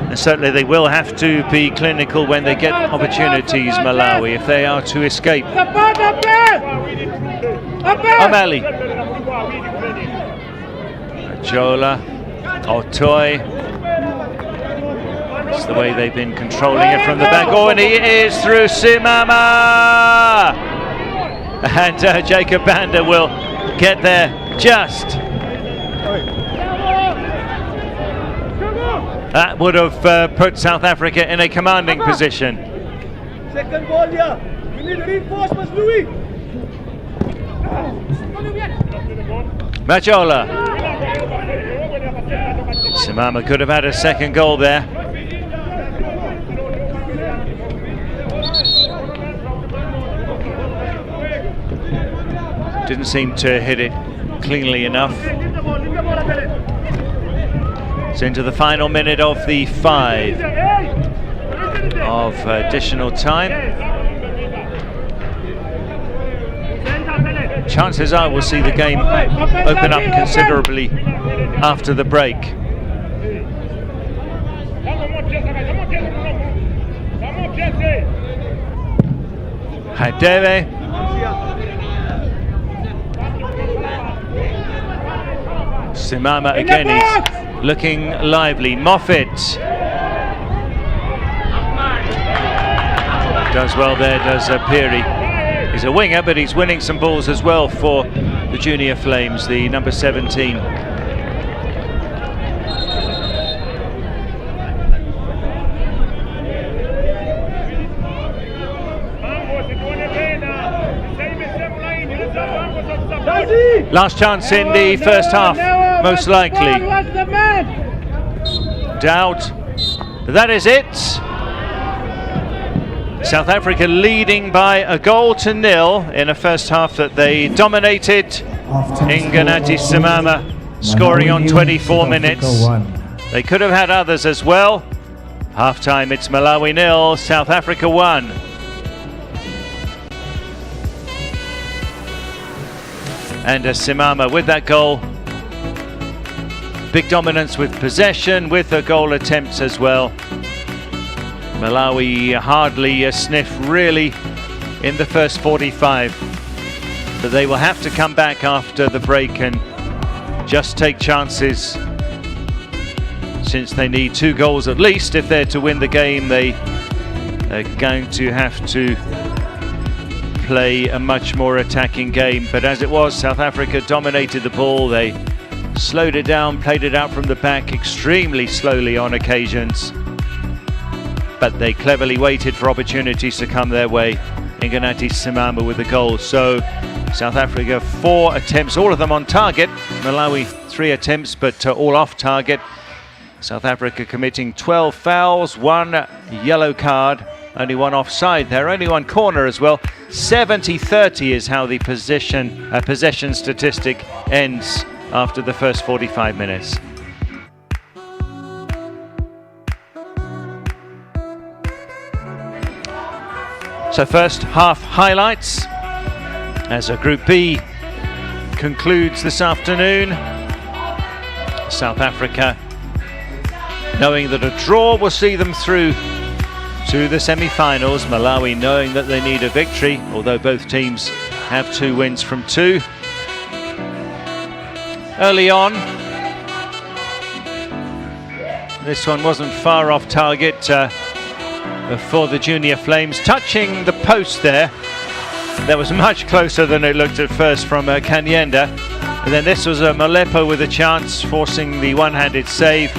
And certainly they will have to be clinical when they get opportunities, Malawi, if they are to escape. O'Malley. Jola. Otoy. That's the way they've been controlling it from the back. Oh, and he is through Simama! And Jacob Banda will get there just. That would have put South Africa in a commanding position. Second ball here. We need reinforcements, Louis. Majola. Simama could have had a second goal there. Didn't seem to hit it cleanly enough. So into the final minute of the 5 of additional time. Chances are we'll see the game open up considerably after the break. Hadebe. Simama again, he's looking lively. Moffat does well there, does Piri. He's a winger, but he's winning some balls as well for the Junior Flames, the number 17. Last chance in the first half, most likely. Doubt, but that is it. South Africa leading by 1-0 in a first half that they dominated. Inganathi Simama scoring on 24 minutes. They could have had others as well. Half time, it's Malawi 0, South Africa 1. And Simama with that goal. Big dominance with possession, with the goal attempts as well. Malawi hardly a sniff really in the first 45. But they will have to come back after the break and just take chances, since they need 2 goals at least if they're to win the game. They're going to have to play a much more attacking game. But as it was, South Africa dominated the ball. They slowed it down, played it out from the back extremely slowly on occasions, but they cleverly waited for opportunities to come their way. Inganathi Simama with the goal. So South Africa 4 attempts, all of them on target. Malawi 3 attempts, but all off target. South Africa committing 12 fouls, 1 yellow card, only 1 offside there, only 1 corner as well. 70-30 is how the possession statistic ends after the first 45 minutes. So first half highlights as a Group B concludes this afternoon. South Africa, knowing that a draw will see them through to the semi-finals. Malawi knowing that they need a victory, although both teams have 2 wins from 2. Early on, this one wasn't far off target for the Junior Flames, touching the post there. That was much closer than it looked at first from Kanyenda. And then this was Malepo with a chance, forcing the one-handed save.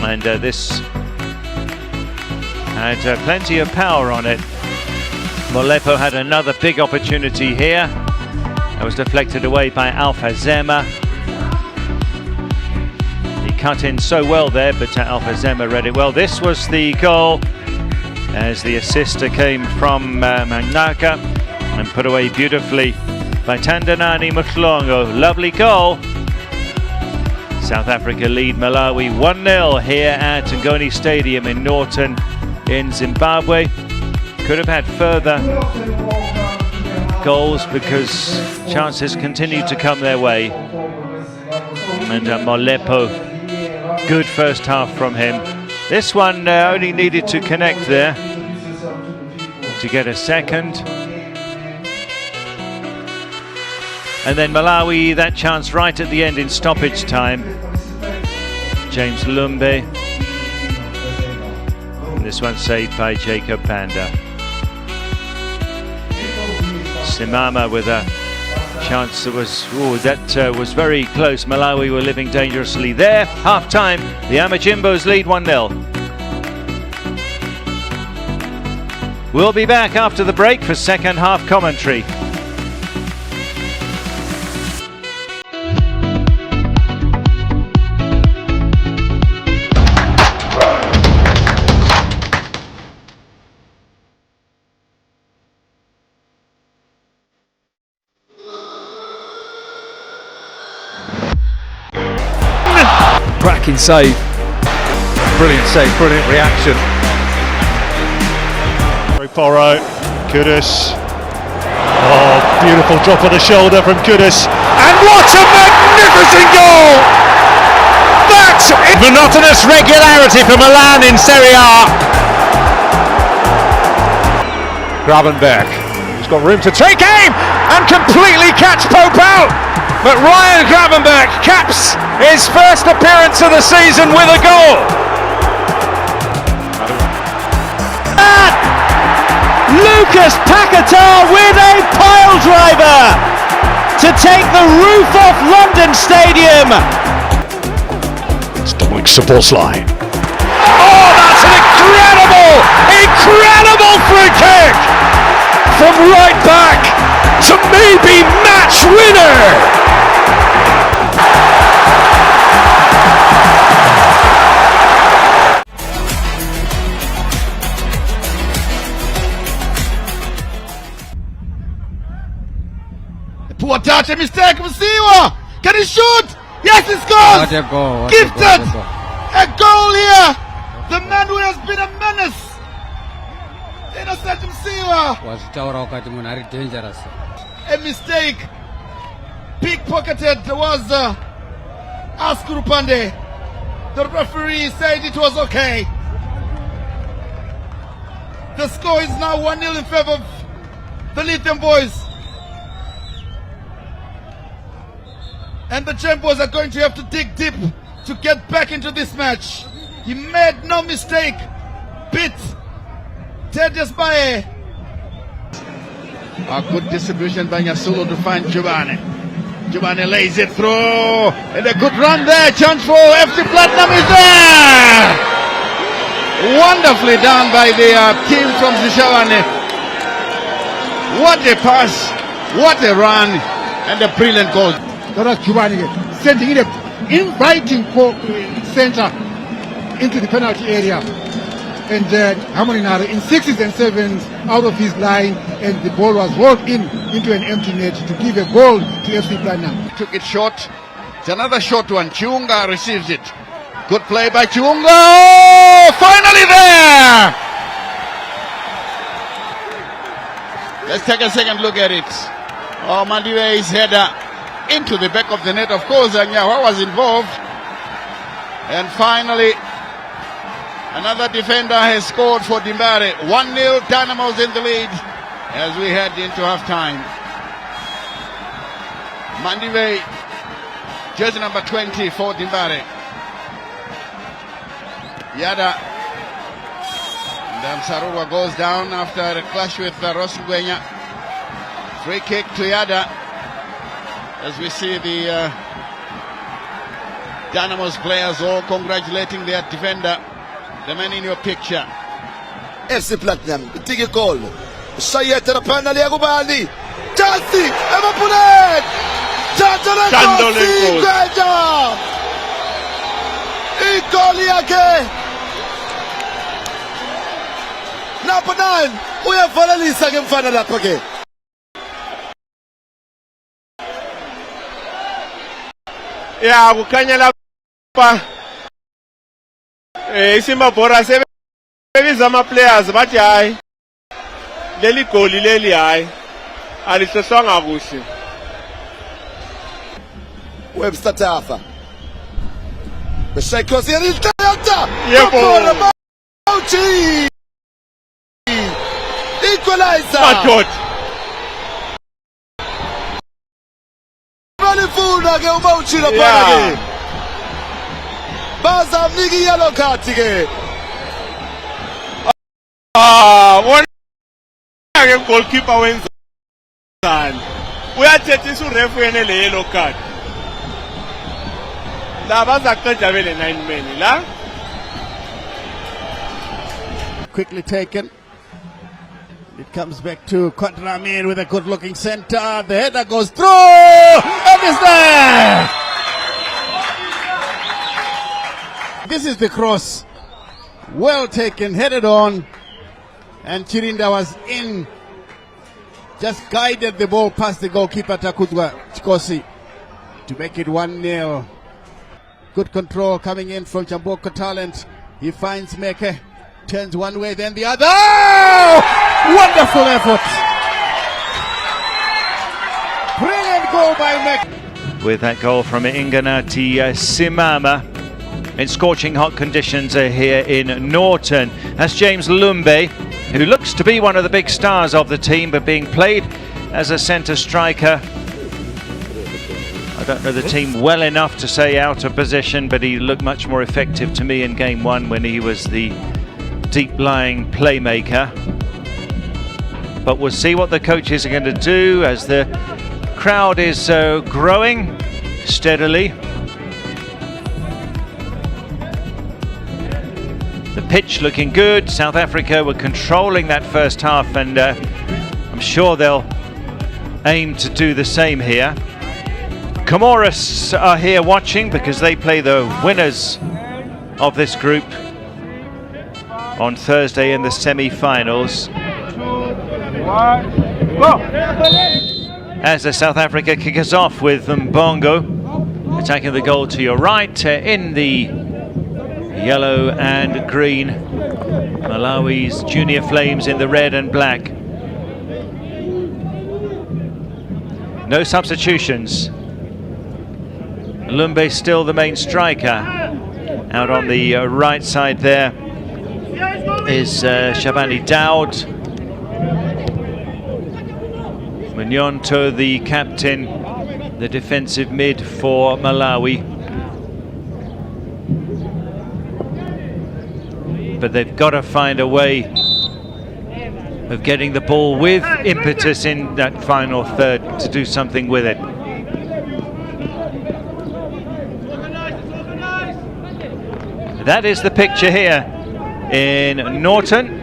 And this had plenty of power on it. Malepo had another big opportunity here. That was deflected away by Alpha Zema. He cut in so well there, but Alpha Zema read it well. This was the goal, as the assister came from Mangnaka and put away beautifully by Tandanani Mutlongo. Lovely goal. South Africa lead Malawi 1-0 here at Ngoni Stadium in Norton in Zimbabwe. Could have had further goals because chances continued to come their way. And Malepo, good first half from him. This one only needed to connect there to get a second. And then Malawi, that chance right at the end in stoppage time. James Lumbe. And this one saved by Jacob Banda. Simama with a chance that was very close. Malawi were living dangerously there. Half time, the Amajimbos lead 1-0. We'll be back after the break for second half commentary. Cracking save. Brilliant save, brilliant reaction. Poro, Kudus. Oh, beautiful drop of the shoulder from Kudus. And what a magnificent goal! That's monotonous regularity for Milan in Serie A. Gravenberg, he's got room to take aim and completely catch Pope out. But Ryan Gravenberg caps his first appearance of the season with a goal. Lucas Paquetá with a pile driver to take the roof off London Stadium. It's Dominic Szoboszlai. Oh, that's an incredible free kick from right back to maybe match winner. Poor touch, a mistake from Siwa. Can he shoot? Yes, he scores. What a goal. Gifted. A goal here. The man who has been a menace. Innocent Siwa. Was very dangerous. A mistake. Pickpocketed was Askuru Pande. The referee said it was okay. The score is now 1-0 in favor of the Lithium Boys. And the Champions are going to have to dig deep to get back into this match. He made no mistake. Beat Tedious Baye. A good distribution by Nyasulu to find Giovanni. Giovanni lays it through. And a good run there. Chance for FC Platinum is there. Wonderfully done by the team from Zishawani. What a pass. What a run. And a brilliant goal. That's Giovanni sending it, inviting center into the penalty area. And Hamoninaro in 6s and 7s out of his line, and the ball was rolled into an empty net to give a goal to FC Platinum. Took it short. It's another short one. Chiunga receives it. Good play by Chiunga. Oh, finally there. Let's take a second look at it. Oh, Mandiwe's header into the back of the net. Of course, Nyawa was involved. And finally, Another defender has scored for Dimbare. 1-0, Dynamo's in the lead as we head into half-time. Mandive, jersey number 20 for Dimbare. Yada. And Sarua goes down after a clash with Rosugwenya. Free kick to Yada as we see the Dynamo's players all congratulating their defender. The man in your picture. FC Platinum, take a goal. Sayet the penalty Agubali. Chelsea, Emapulet. Chandolenko. Ikoliake. Number 9. We have Valalisa again final up again. Yeah, kukanya lapha Simba Bora sebebiza ama players bathi hayi leli goli leli hayi alihloswanga kuhle. Webster Tafa. Beshai cross here in Tayata. Yebo. Mauchi. Equalizer. Matot. Malifuna ke uMauchi lapha ke. Baza mniki yellow card ke. Wona ke goalkeeper wenzani. Uyathethisa uref yene le yellow card. La bazaqeda bele 9 men la. Quickly taken. It comes back to Kontramin with a good looking center. The header goes through and it's there. This is the cross. Well taken, headed on. And Chirinda was in. Just guided the ball past the goalkeeper Takudwa Chikosi to make it 1-0. Good control coming in from Chamboko Talent. He finds Meke. Turns one way, then the other. Oh! Wonderful effort. Brilliant goal by Meke. With that goal from Inganati Simama in scorching hot conditions here in Norton. That's James Lumbe, who looks to be one of the big stars of the team, but being played as a centre striker. I don't know the team well enough to say out of position, but he looked much more effective to me in game one when he was the deep-lying playmaker. But we'll see what the coaches are going to do as the crowd is growing steadily. The pitch looking good. South Africa were controlling that first half, and I'm sure they'll aim to do the same here. Comoros are here watching because they play the winners of this group on Thursday in the semi-finals. As the South Africa kick us off with Mbongo attacking the goal to your right in the yellow and green. Malawi's Junior Flames in the red and black. No substitutions. Lumbe still the main striker. Out on the right side there is Shabani Daud. Munyonto, the captain, the defensive mid for Malawi. But they've got to find a way of getting the ball with impetus in that final third to do something with it. That is the picture here in Norton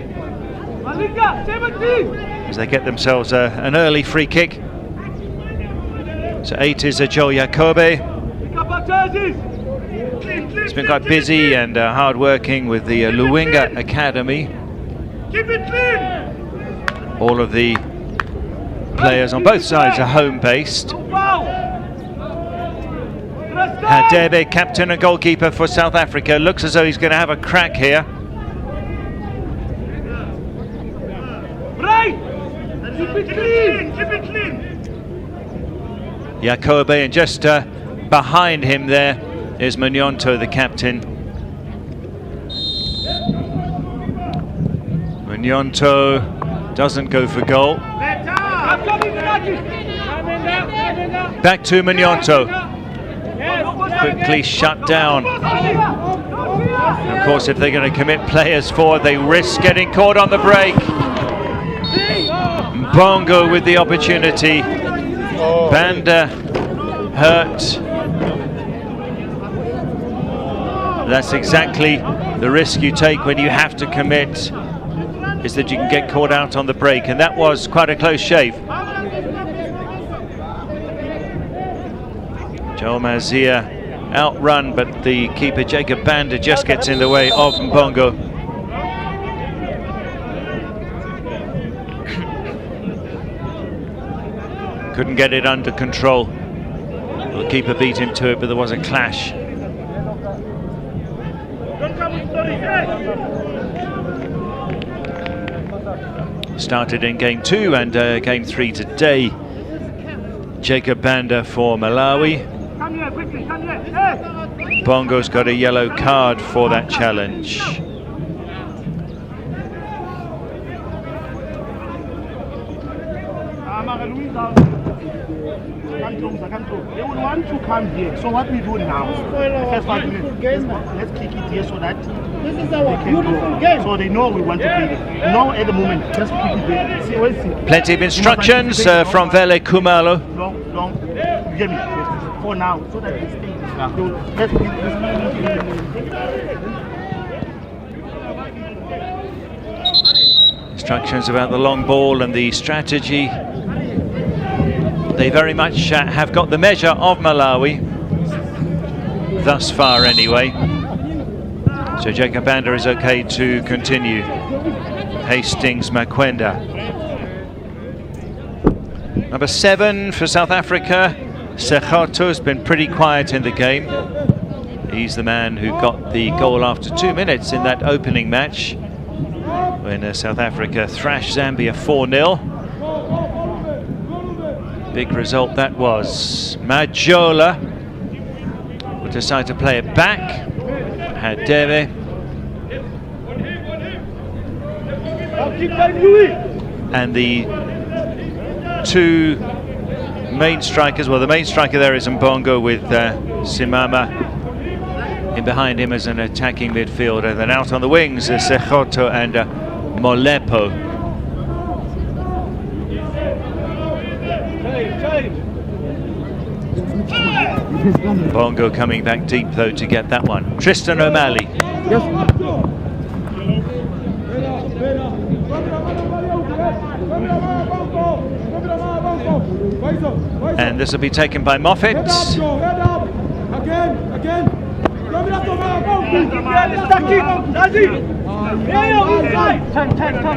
as they get themselves an early free kick. So 8 is Joe Yakobe. He's been quite busy and hard working with the Luwinga Academy. All of the players on both sides are home based. Hadebe, captain and goalkeeper for South Africa, looks as though he's going to have a crack here. Yakobe, and just behind him there is Munyonto, the captain. Munyonto doesn't go for goal. Back to Munyonto. Quickly shut down. And of course, if they're going to commit players forward, they risk getting caught on the break. Bongo with the opportunity. Banda hurt. That's exactly the risk you take when you have to commit, is that you can get caught out on the break, and that was quite a close shave. Joel Mazia outrun, but the keeper Jacob Banda just gets in the way of Mbongo. Couldn't get it under control. The keeper beat him to it, but there was a clash. Started in game 2 and game 3 today. Jacob Banda for Malawi. Bongo's got a yellow card for that challenge. They would want to come here. So what we do now? Let's kick it here so that this is our beautiful game. So they know we want to play it. Now at the moment, just kick it there. See. Plenty of instructions from Vele Kumalo. Long. Get me for now, so that they stay. Instructions about the long ball and the strategy. They very much have got the measure of Malawi, thus far anyway. So Jacob Banda is okay to continue. Hastings Makwenda. Number 7 for South Africa, Sekhoto, has been pretty quiet in the game. He's the man who got the goal after 2 minutes in that opening match, when South Africa thrashed Zambia 4-0. Big result that was. Majola will decide to play it back. Hadebe. And the two main strikers, well, the main striker there is Mbongo with Simama in behind him as an attacking midfielder. Then out on the wings is Sekhoto and Molepo. Bongo coming back deep though to get that one. Tristan O'Malley. And this will be taken by Moffat.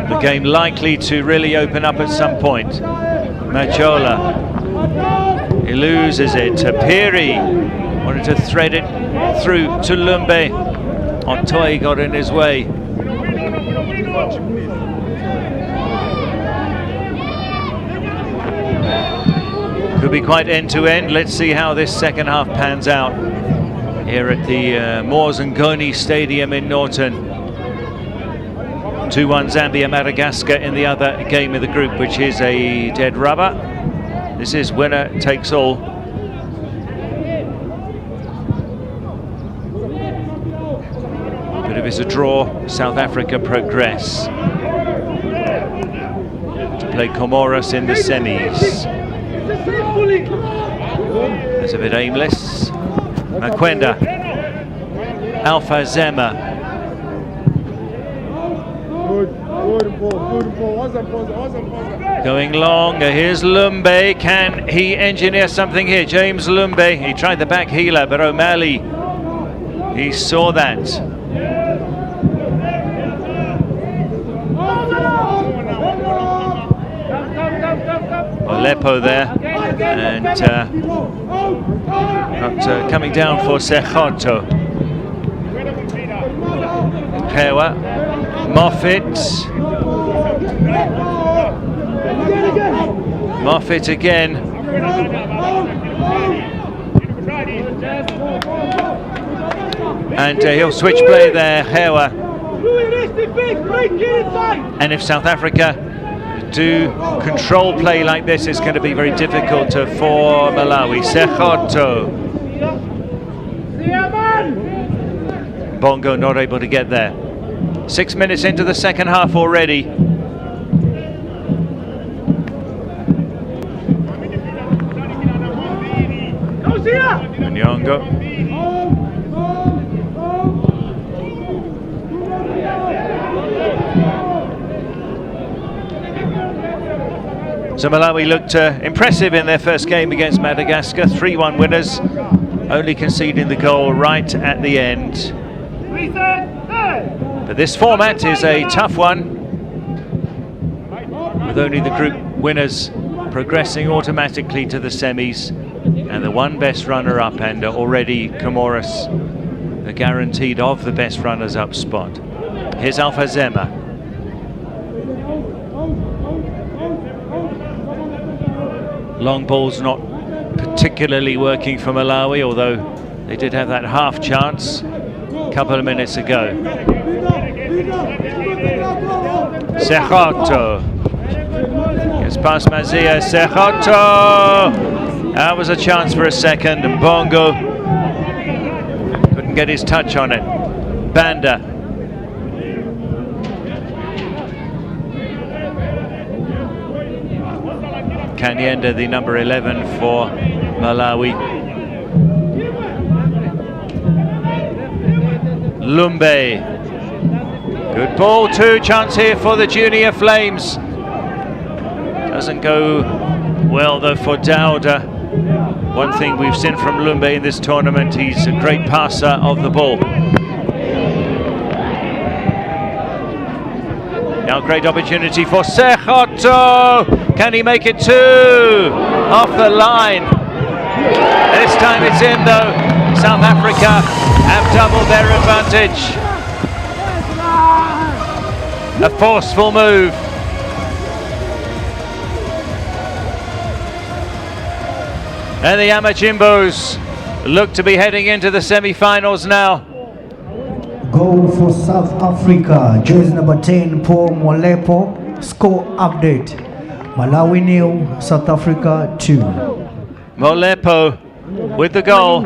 The game likely to really open up at some point. Majola. He loses it to Piri. Wanted to thread it through to Lumbe. Otoy got in his way. Could be quite end-to-end. Let's see how this second half pans out here at the Moores and Goni Stadium in Norton. 2-1 Zambia, Madagascar in the other game of the group, which is a dead rubber. This is winner takes all. But if it's a draw, South Africa progress to play Comoros in the semis. That's a bit aimless. Makwenda. Alpha Zema. Going long, here's Lumbe. Can he engineer something here? James Lumbe, he tried the back healer, but O'Malley, he saw that. Aleppo there, and coming down for Sekhoto. Hewa, Moffat again. And he'll switch play there, Hewa. And if South Africa do control play like this, it's going to be very difficult for Malawi. Sekhoto. Bongo not able to get there. 6 minutes into the second half already. Nyongo. So Malawi looked impressive in their first game against Madagascar, 3-1 winners, only conceding the goal right at the end. But this format is a tough one, with only the group winners progressing automatically to the semis, and the one best runner-up, and already Comoros are guaranteed of the best runners-up spot. Here's Alpha Zema. Long ball's not particularly working for Malawi, although they did have that half chance a couple of minutes ago. Sekhoto gets past Mazia. Sekhoto! That was a chance for a second, and Bongo couldn't get his touch on it. Banda. Kanyenda, the number 11 for Malawi. Lumbe. Good ball too. Chance here for the Junior Flames. Doesn't go well though for Dauda. One thing we've seen from Lumbe in this tournament, he's a great passer of the ball. Now great opportunity for Sekhoto. Can he make it two? Off the line. This time it's in though. South Africa have doubled their advantage. A forceful move. And the Amajimbos look to be heading into the semi-finals now. Goal for South Africa, jersey number 10, Paul Molepo. Score update: Malawi 0, South Africa 2. Molepo with the goal.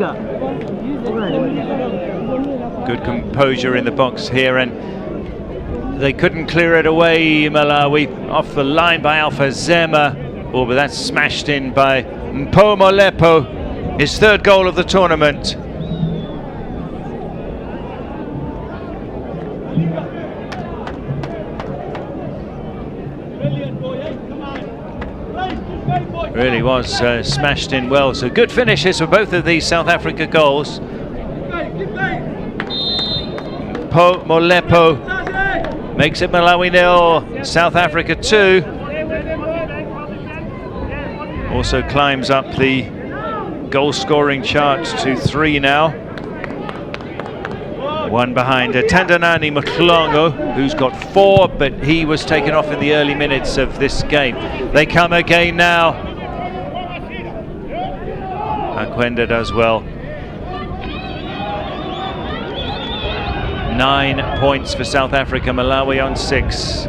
Good composure in the box here, and they couldn't clear it away, Malawi. Off the line by Alpha Zema. Oh, but that's smashed in by Mpo Molepo, his third goal of the tournament. Really was smashed in well. So good finishes for both of these South Africa goals. Mpo Molepo makes it Malawi 0, South Africa 2. Also climbs up the goal scoring chart to 3 now. One behind Tandanani Mklongo, who's got 4, but he was taken off in the early minutes of this game. They come again now. Akwenda does well. 9 points for South Africa, Malawi on 6.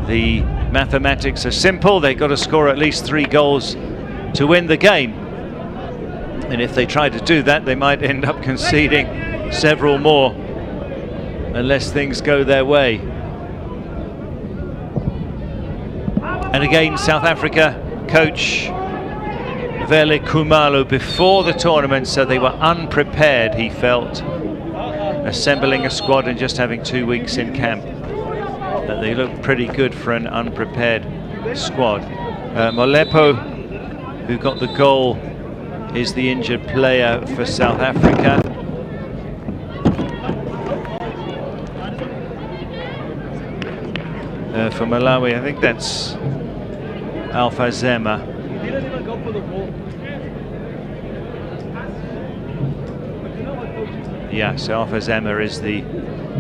The mathematics are simple. They've got to score at least 3 goals to win the game. And if they try to do that, they might end up conceding several more unless things go their way. And again, South Africa coach Vele Khumalo before the tournament said they were unprepared, he felt, assembling a squad and just having 2 weeks in camp. That they look pretty good for an unprepared squad. Molepo, who got the goal, is the injured player for South Africa. For Malawi, I think that's Alpha Zema. Yeah, so Alpha Zema is the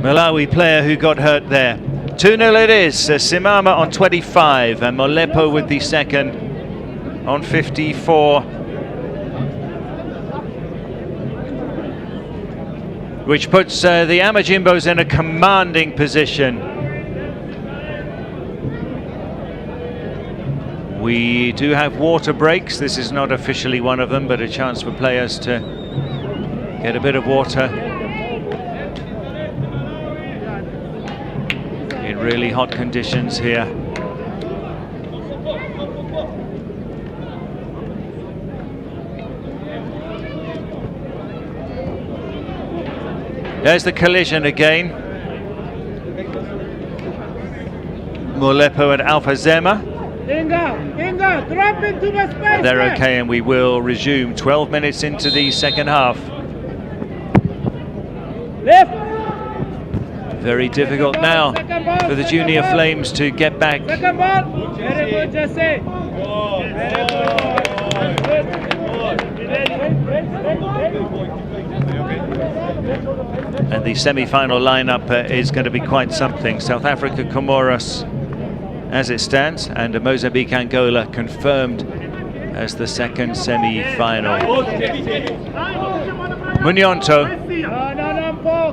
Malawi player who got hurt there. 2-0 it is. Simama on 25 and Molepo with the second on 54. which puts the Amajimbos in a commanding position. We do have water breaks. This is not officially one of them, but a chance for players to get a bit of water in really hot conditions here. There's the collision again. Molepo and Alpha Zema. Inga, drop into the space. They're okay, and we will resume 12 minutes into the second half. Left. Very difficult now for the Junior Flames to get back. Second ball. Very good, Jesse. And the semi-final lineup is going to be quite something. South Africa, Comoros as it stands, and Mozambique, Angola confirmed as the second semi-final. Munyonto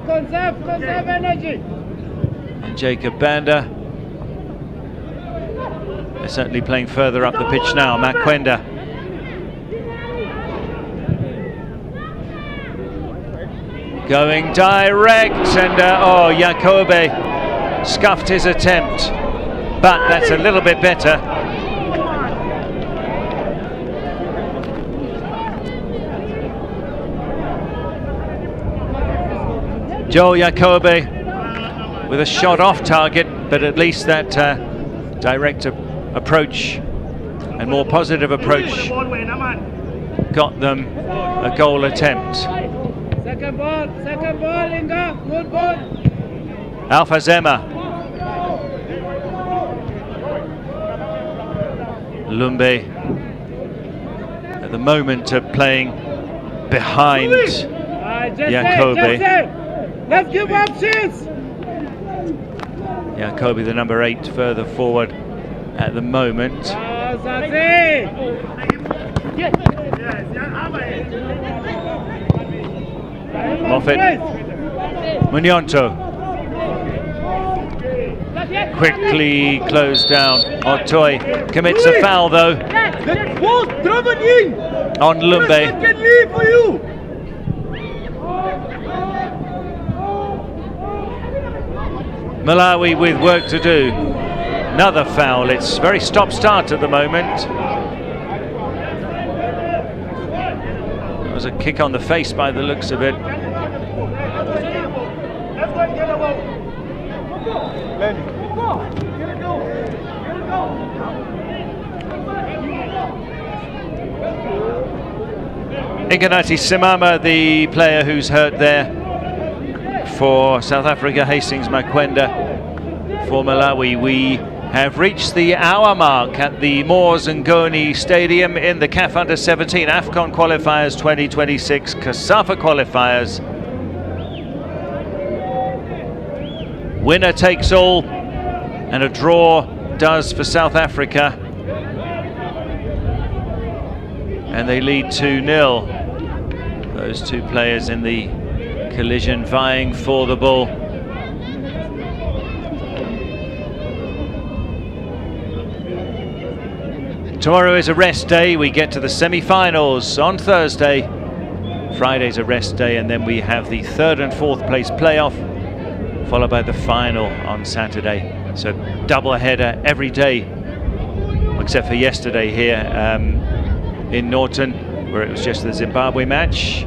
Conserve energy. and Jacob Banda. They're certainly playing further up the pitch now. Makwenda. Going direct, and oh, Jacobe scuffed his attempt, but that's a little bit better. Joel Jacobe with a shot off target, but at least that direct approach and more positive approach got them a goal attempt. Second ball, Inga, good ball. Alpha Zema. Lumbe at the moment playing behind Jacobe. Let's give options. Jacobe, the number 8, further forward at the moment. Moffat. Munyonto. Quickly closed down. Otoy commits a foul though on Lumbe. Malawi with work to do. Another foul. It's very stop-start at the moment. It was a kick on the face by the looks of it. Inganati Simama, the player who's hurt there for South Africa. Hastings Makwenda for Malawi. We have reached the hour mark at the Moores Ngoni Stadium in the CAF Under-17 AFCON Qualifiers 2026 COSAFA Qualifiers. Winner takes all, and a draw does for South Africa. And they lead 2-0. Those two players in the collision vying for the ball. Tomorrow is a rest day. We get to the semi-finals on Thursday. Friday's a rest day, and then we have the 3rd and 4th place playoff, followed by the final on Saturday. So double header every day, except for yesterday here in Norton, where it was just the Zimbabwe match.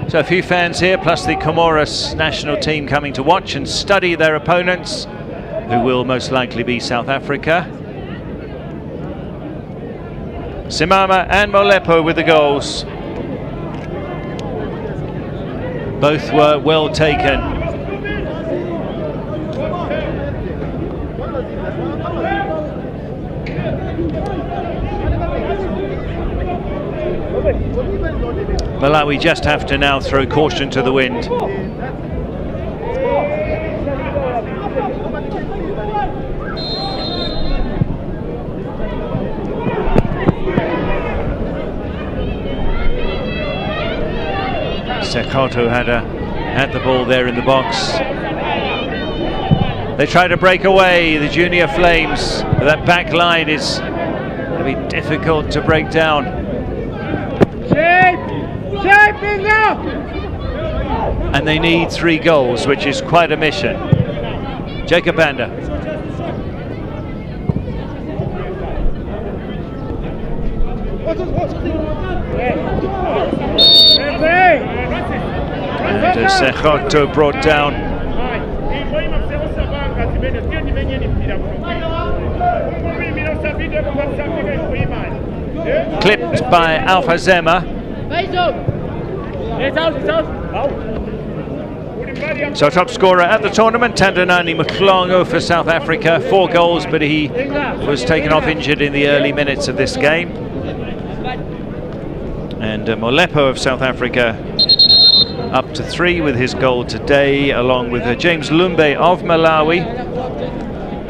So a few fans here, plus the Comoros national team coming to watch and study their opponents, who will most likely be South Africa. Simama and Molepo with the goals. Both were well taken. Malawi just have to now throw caution to the wind. Sekhoto had the ball there in the box. They try to break away, the Junior Flames, but that back line is going to be difficult to break down. Shaping up! And they need 3 goals, which is quite a mission. Jacob Banda. And Sekhoto brought down. Clipped by Alpha Zema. So top scorer at the tournament, Tandanani Mklongo for South Africa, 4 goals, but he was taken off injured in the early minutes of this game. And Molepo of South Africa up to 3 with his goal today, along with James Lumbe of Malawi,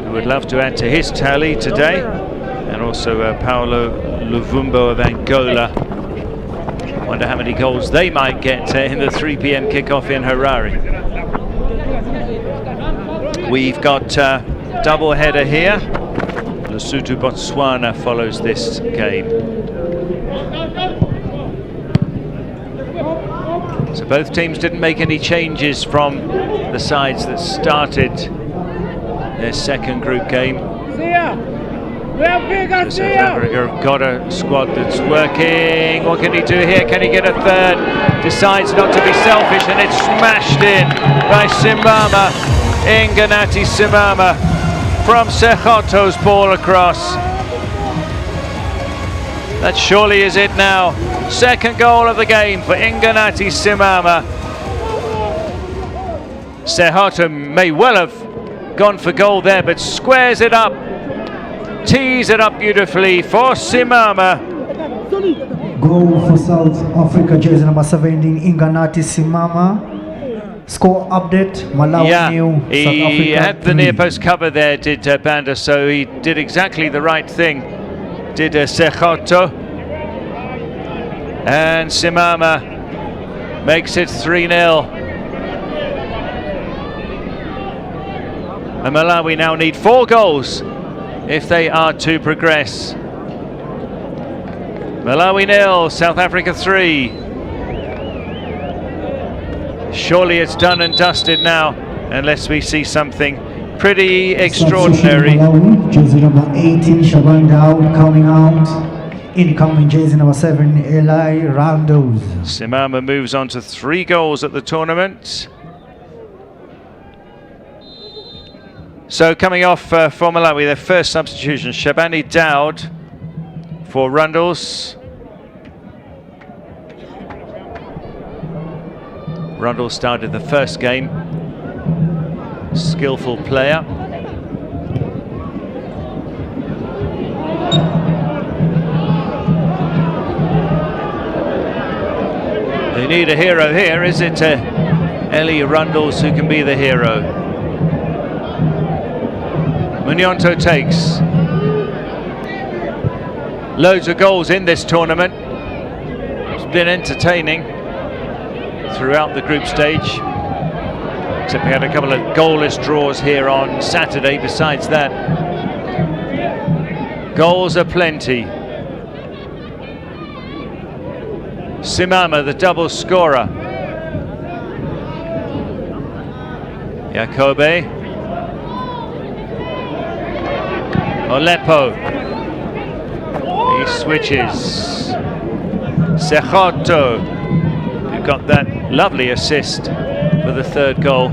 who would love to add to his tally today, and also Paulo Luvumbo of Angola. Wonder how many goals they might get in the 3 p.m. kickoff in Harare. We've got double header here. Lesotho Botswana follows this game. So both teams didn't make any changes from the sides that started their second group game. South Africa have got a squad that's working. What can he do here? Can he get a third? Decides not to be selfish, and it's smashed in by Simama. Inganati Simama from Sekhoto's ball across. That surely is it now. Second goal of the game for Inganati Simama. Sekhoto may well have gone for goal there, but squares it up. Tees it up beautifully for Simama. Goal for South Africa, jersey number 17, Inganati Simama. Score update, Malawi nil, South Africa he had the 3. near post cover there, did Banda, so he did exactly the right thing, did Sekhoto. And Simama makes it 3-0. And Malawi now need 4 goals if they are to progress. Malawi 0, South Africa 3. Surely it's done and dusted now, unless we see something pretty extraordinary. Malawi, jersey number 18, Shaban Daud coming out. Incoming jersey number 7, Eli Randos. Simama moves on to 3 goals at the tournament. So coming off for Malawi, their first substitution, Shabani Daud for Rundles. Rundles started the first game. Skillful player. They need a hero here. Is it Eli Rundles who can be the hero? Munyonto takes. Loads of goals in this tournament. It's been entertaining throughout the group stage. Except we had a couple of goalless draws here on Saturday. Besides that, goals are plenty. Simama, the double scorer. Yakobe. Molepo. He switches. Sekhoto, who got that lovely assist for the 3rd goal.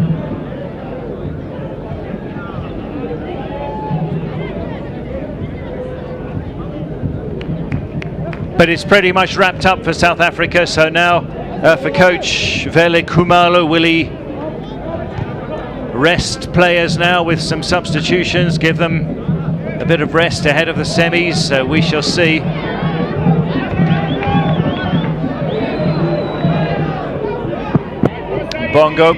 But it's pretty much wrapped up for South Africa, so now for coach Vele Khumalo, will he rest players now with some substitutions, give them a bit of rest ahead of the semis? We shall see. Bongo.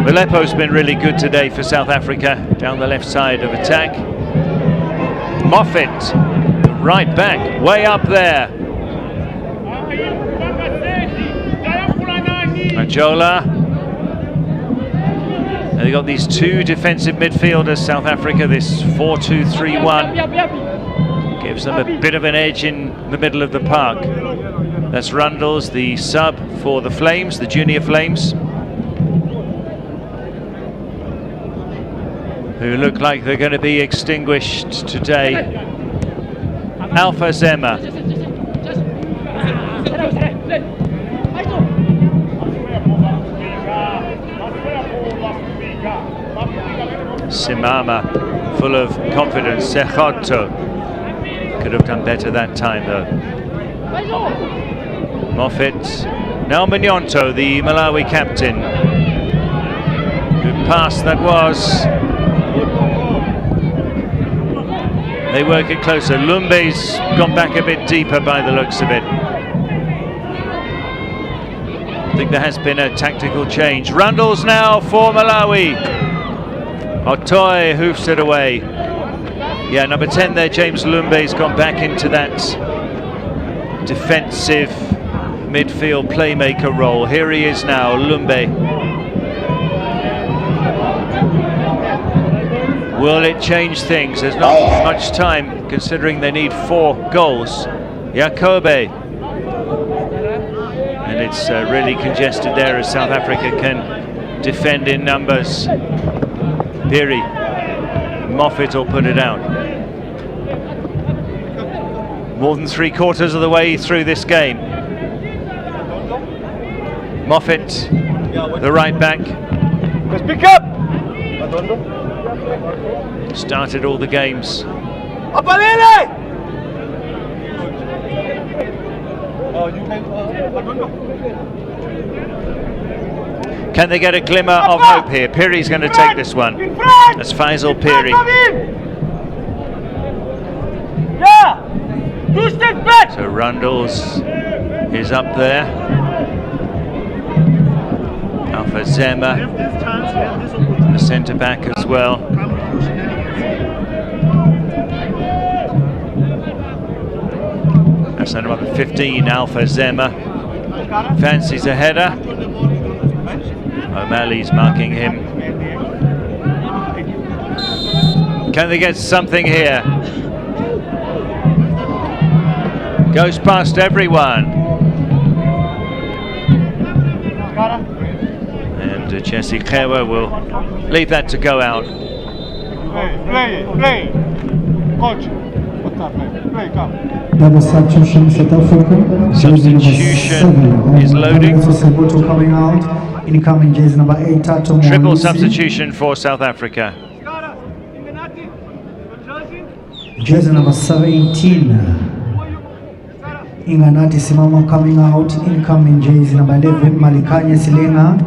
Molepo's been really good today for South Africa down the left side of attack. Moffat, the right back, way up there. Majola. And they've got these two defensive midfielders, South Africa, this 4-2-3-1. Gives them a bit of an edge in the middle of the park. That's Rundles, the sub for the Flames, the junior Flames, who look like they're going to be extinguished today. Alpha Zema. Simama, full of confidence. Sekhotto could have done better that time though. Moffat. Now Manyonto, the Malawi captain. Good pass that was. They work it closer. Lumbe's gone back a bit deeper by the looks of it. I think there has been a tactical change. Rundles now for Malawi. Otoy hoofs it away. Yeah, number 10 there, James Lumbe's gone back into that defensive midfield playmaker role. Here he is now, Lumbe. Will it change things? There's not much time considering they need 4 goals. Jakobe. And it's really congested there as South Africa can defend in numbers. Piri. Moffat will put it out. More than 3/4 of the way through this game. Moffat, the right back. Let's pick up! Started all the games. Can they get a glimmer of hope here? Piri's going to take this one. That's Faisal Piri. So Rundles is up there. Alpha Zema, the centre back as well. That's number 15, Alpha Zema. Fancies a header. O'Malley's marking him. Can they get something here? Goes past everyone. And Jesse Kewa will leave that to go out. Play. Coach. What's up, man? Play, come. Double substitution, South Africa. Substitution is loading. Coming out. Incoming jersey number 8, Tato. Triple substitution for South Africa. Jersey number 17. Inganati Simama coming out. Incoming jersey number 11, Malikanye Silenga.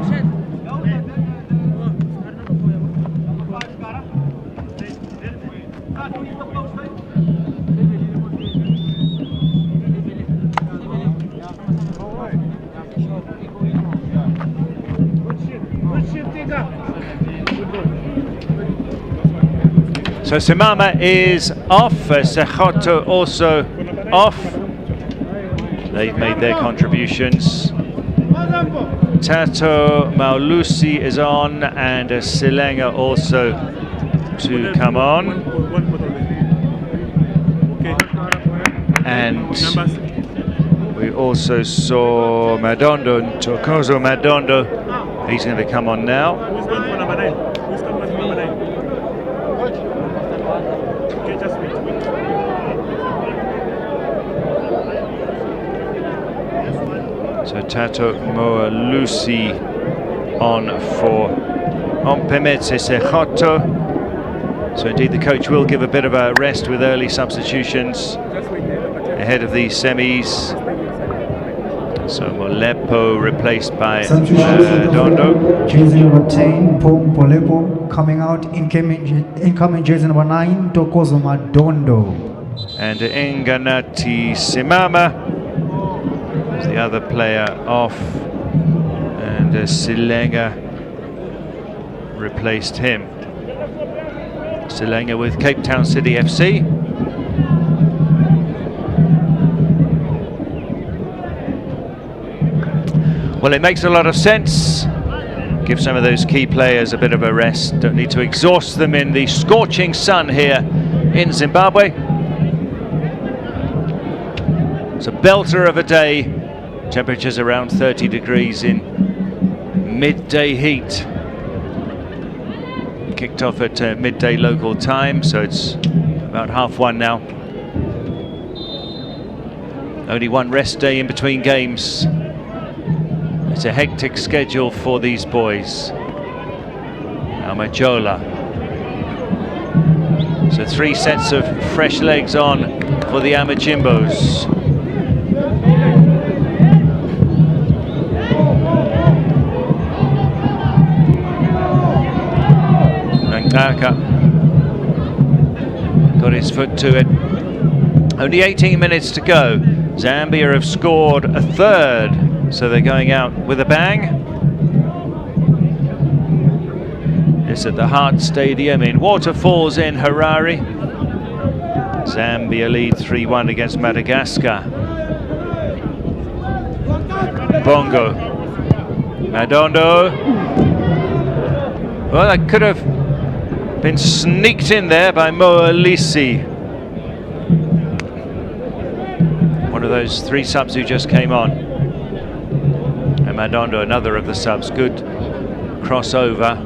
So Simama is off, Sekhotto also off. They've made their contributions. Tato Maulusi is on, and Silenga also to come on. And we also saw Madondo, Tokozo Madondo. He's going to come on now. So Tato Maulusi on for Ompemetse Sekhotto. So indeed the coach will give a bit of a rest with early substitutions ahead of the semis. So Molepo replaced by Dondo. Jersey number 10, Molepo coming out. Incoming jersey number 9, Tokozo Madondo. And Inganati Simama, the other player off, and Silenga replaced him. Silenga with Cape Town City FC. Well, it makes a lot of sense. Give some of those key players a bit of a rest. Don't need to exhaust them in the scorching sun here in Zimbabwe. It's a belter of a day. Temperatures around 30 degrees in midday heat. Kicked off at midday local time, so it's about 1:30 now. Only one rest day in between games. It's a hectic schedule for these boys. Amajola. So 3 sets of fresh legs on for the Amajimbos. Nangaka got his foot to it. Only 18 minutes to go. Zambia have scored a third, so they're going out with a bang. It's at the Hart Stadium in Waterfalls in Harare. Zambia lead 3-1 against Madagascar. Bongo. Madondo. Well, that could have been sneaked in there by Moalisi. One of those 3 subs who just came on. And Madondo, another of the subs. Good crossover.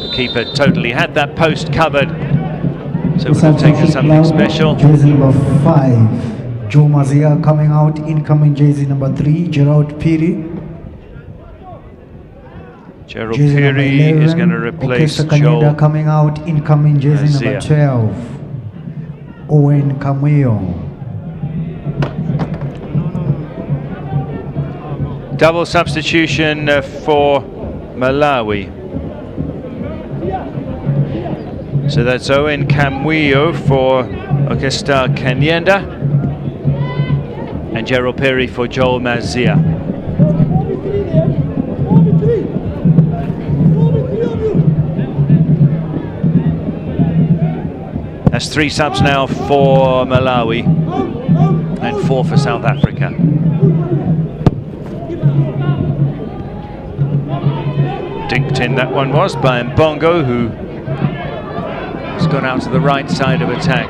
The keeper totally had that post covered. So it would have taken something special. Jersey number 5, Joe Mazia coming out. Incoming jersey number 3, Gerald Piri. Gerald Piri is going to replace Joel coming out. Incoming jersey number 12, Owen Cameo. Double substitution for Malawi. So that's Owen Kamwio for Okesta Kanyenda and Gerald Perry for Joel Mazia. That's 3 subs now for Malawi and 4 for South Africa. Dinked in that one was by Mbongo, who has gone out to the right side of attack.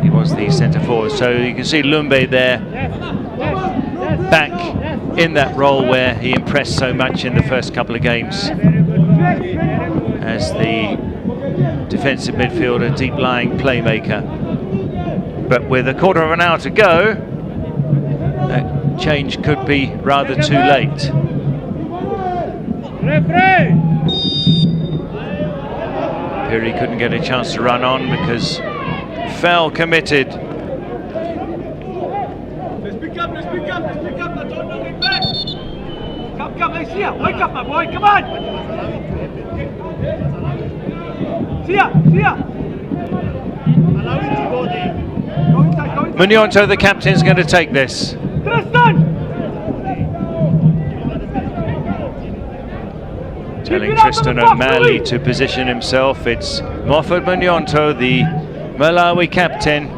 He was the centre forward, so you can see Lumbe there, back in that role where he impressed so much in the first couple of games as the defensive midfielder, deep-lying playmaker. But with a quarter of an hour to go, that change could be rather too late. Piri couldn't get a chance to run on because foul committed. Let's pick up, let's pick up, let's pick up. Don't get back. Come, let's see ya. Wake up, my boy, come on. See ya. Munyonto, the captain's going to take this. Telling Tristan O'Malley to position himself. It's Moffat Munyonto, the Malawi captain.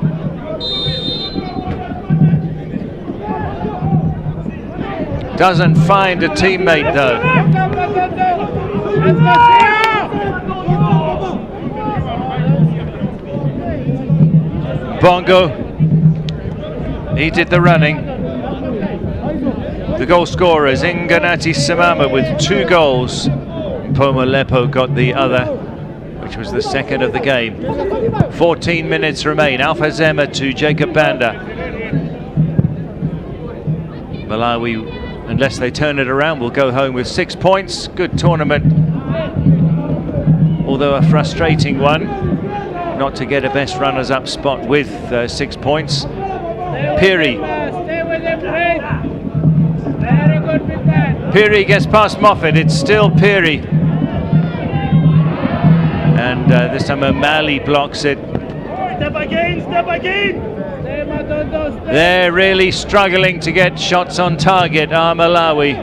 Doesn't find a teammate though. Bongo, he did the running. The goal scorers, Inganati Samama with 2 goals. Poma Lepo got the other, which was the second of the game. 14 minutes remain. Alpha Zema to Jacob Banda. Malawi, unless they turn it around, will go home with 6 points. Good tournament, although a frustrating one not to get a best runners-up spot with 6 points. Piri. Piri gets past Moffat. It's still Piri. And this time O'Malley blocks it. Step again. They're really struggling to get shots on target, are Malawi.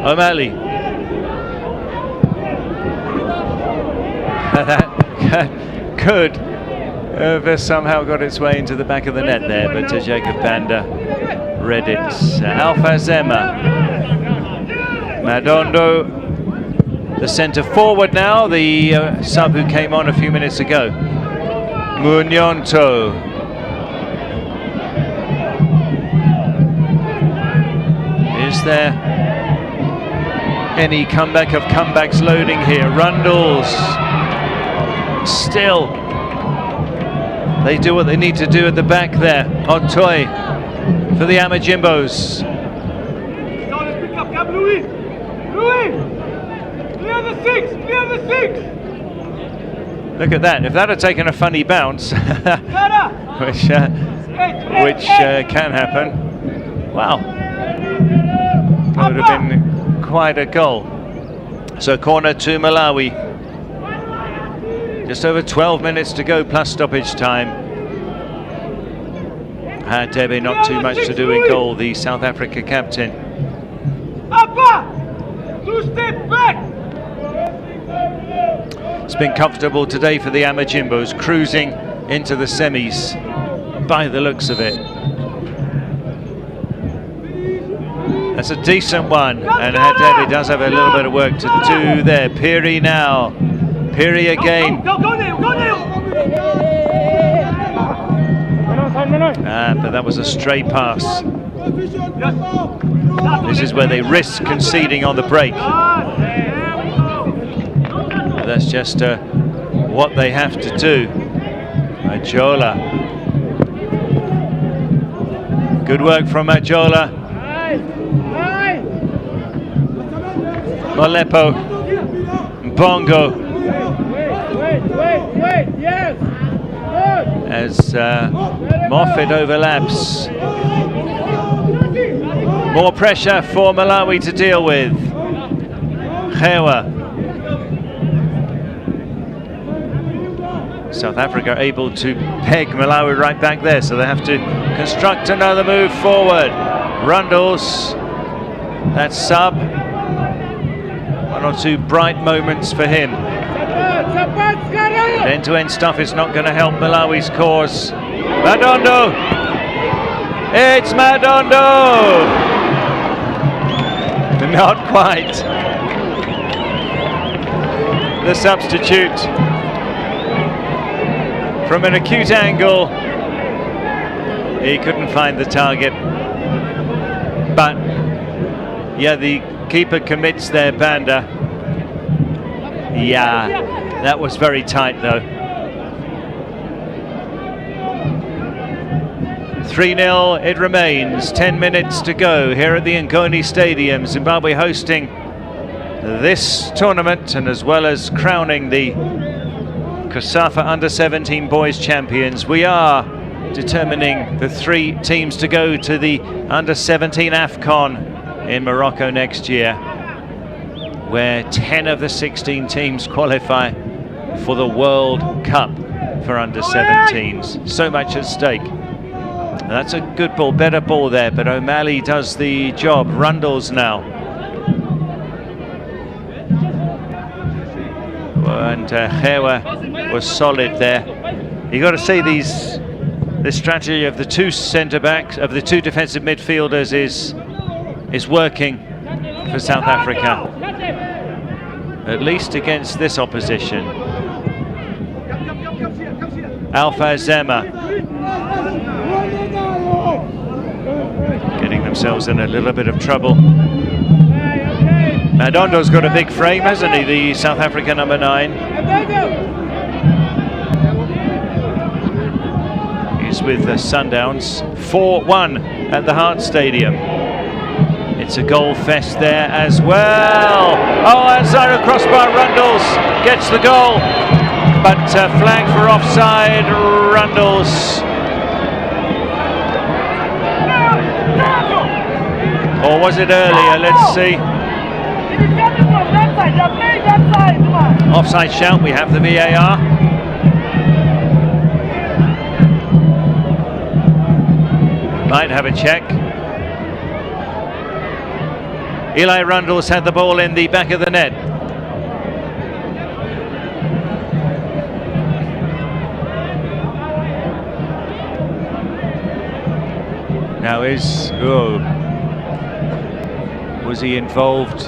O'Malley. Good have somehow got its way into the back of the net there, but Jacob Banda read it. Alpha Zema. Madondo, the centre forward now, the sub who came on a few minutes ago. Munyonto. Is there any comeback of comebacks loading here? Rundles. Still, they do what they need to do at the back there. Otoy for the Amajimbos. Let's pick up, come Louis! Louis! Clear the six! Clear the six! Look at that. If that had taken a funny bounce, which can happen, wow. That would have been quite a goal. So corner to Malawi. Just over 12 minutes to go plus stoppage time. Had Debe not too much to do in goal, the South Africa captain. Upper! 2 step back! It's been comfortable today for the Amajimbos, cruising into the semis by the looks of it. That's a decent one, and Hadebe does have a little bit of work to do there. Piri now. Piri again. Go Neil! Go Neil! But that was a stray pass. This is where they risk conceding on the break. But that's just what they have to do. Majola. Good work from Majola. Molepo. Bongo. Wait, yes! As Moffat overlaps. More pressure for Malawi to deal with. Hewa. South Africa able to peg Malawi right back there, so they have to construct another move forward. Rundles. That sub. One or two bright moments for him. End-to-end stuff is not going to help Malawi's cause. Madondo! It's Madondo! Not quite. The substitute from an acute angle. He couldn't find the target. But yeah, the keeper commits there, Banda. Yeah, that was very tight though. 3-0 it remains, 10 minutes to go here at the Ngoni Stadium. Zimbabwe hosting this tournament, and as well as crowning the COSAFA Under-17 Boys Champions, we are determining the 3 teams to go to the Under-17 AFCON in Morocco next year, where 10 of the 16 teams qualify for the World Cup for Under-17s. So much at stake. That's a good ball, better ball there, but O'Malley does the job. Rundles now. And Hewa was solid there. You got to see this strategy of the 2 centre-backs, of the 2 defensive midfielders is working for South Africa, at least against this opposition. Alpha Zema getting themselves in a little bit of trouble. Madondo's got a big frame, hasn't he, the South African number 9. He's with the Sundowns. 4-1 at the Hart Stadium. It's a goal fest there as well. Oh, outside of crossbar, Rundles gets the goal, but flag for offside. Rundles. Or was it earlier? Let's see. Offside shout, we have the VAR. Might have a check. Eli Rundles had the ball in the back of the net. now is, oh, was he involved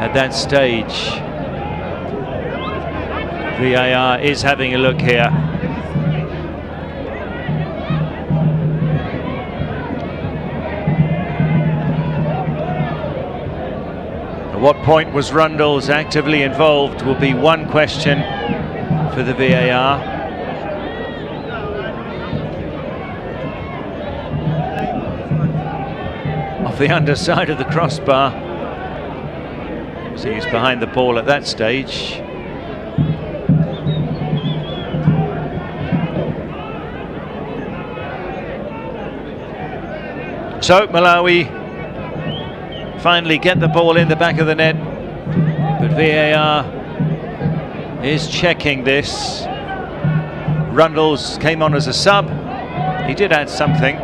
at that stage? VAR is having a look here. At what point was Rundles actively involved will be one question for the VAR. Off the underside of the crossbar. So he's behind the ball at that stage. So Malawi finally get the ball in the back of the net, but VAR is checking this. Rundles came on as a sub. He did add something.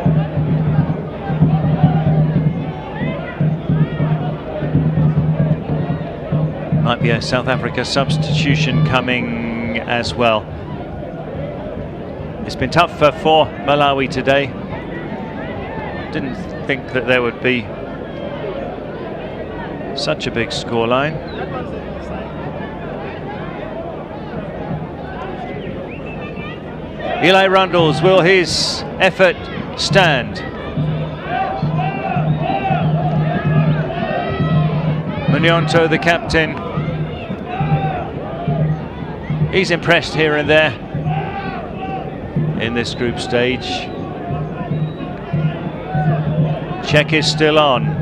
Might be a South Africa substitution coming as well. It's been tough for Malawi today. Didn't think that there would be such a big scoreline. Eli Rundles, will his effort stand? Munyonto, the captain, he's impressed here and there in this group stage. Check is still on.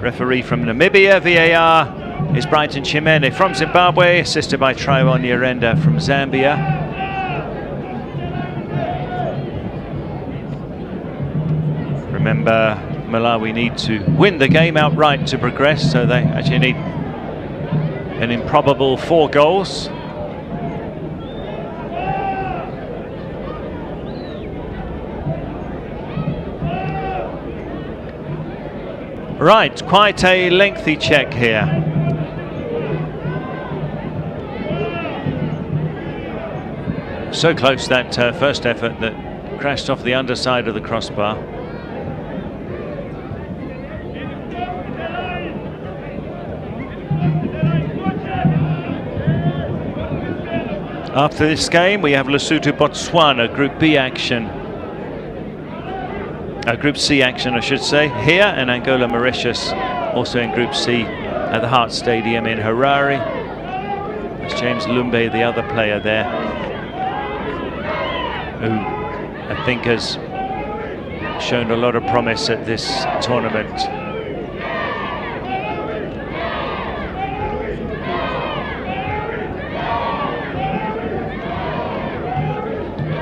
Referee from Namibia, VAR, is Brighton Chimene from Zimbabwe, assisted by Traiwan Nyirenda from Zambia. Remember, Malawi need to win the game outright to progress, so they actually need an improbable 4 goals. Right, quite a lengthy check here. So close, that first effort that crashed off the underside of the crossbar. After this game, we have Lesotho Botswana, Group B action. Group C action, I should say, here, and Angola Mauritius also in Group C at the Hart Stadium in Harare. It's James Lumbe, the other player there, who I think has shown a lot of promise at this tournament.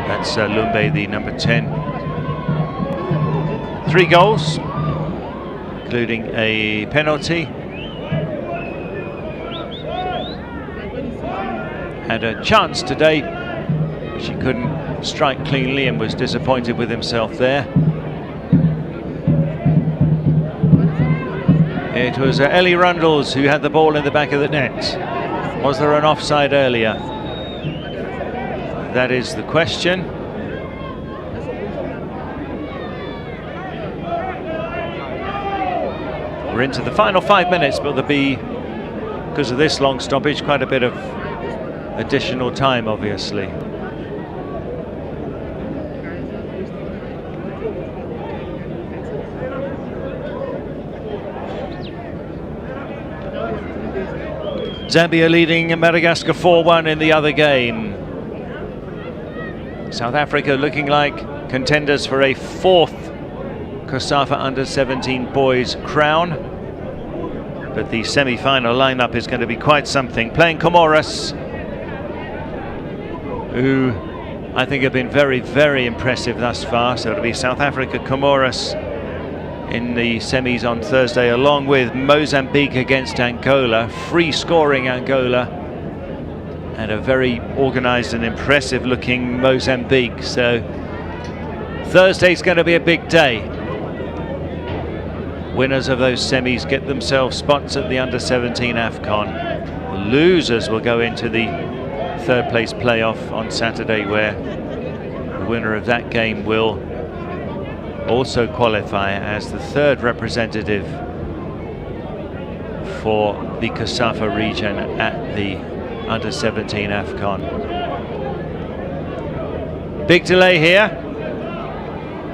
That's Lumbe, the number 10. 3 goals, including a penalty. Had a chance today, which he couldn't strike cleanly, and was disappointed with himself there. It was Eli Rundles who had the ball in the back of the net. Was there an offside earlier? That is the question. We're into the final 5 minutes, but there'll be, because of this long stoppage, quite a bit of additional time, obviously. Zambia leading Madagascar 4-1 in the other game. South Africa looking like contenders for a 4th COSAFA Under-17 boys crown. But the semi-final lineup is going to be quite something. Playing Comoros, who I think have been very, very impressive thus far. So it'll be South Africa, Comoros in the semis on Thursday, along with Mozambique against Angola. Free scoring Angola, and a very organised and impressive looking Mozambique. So Thursday's going to be a big day. Winners of those semis get themselves spots at the Under-17 AFCON. The losers will go into the 3rd place playoff on Saturday, where the winner of that game will also qualify as the third representative for the COSAFA region at the Under-17 AFCON. Big delay here.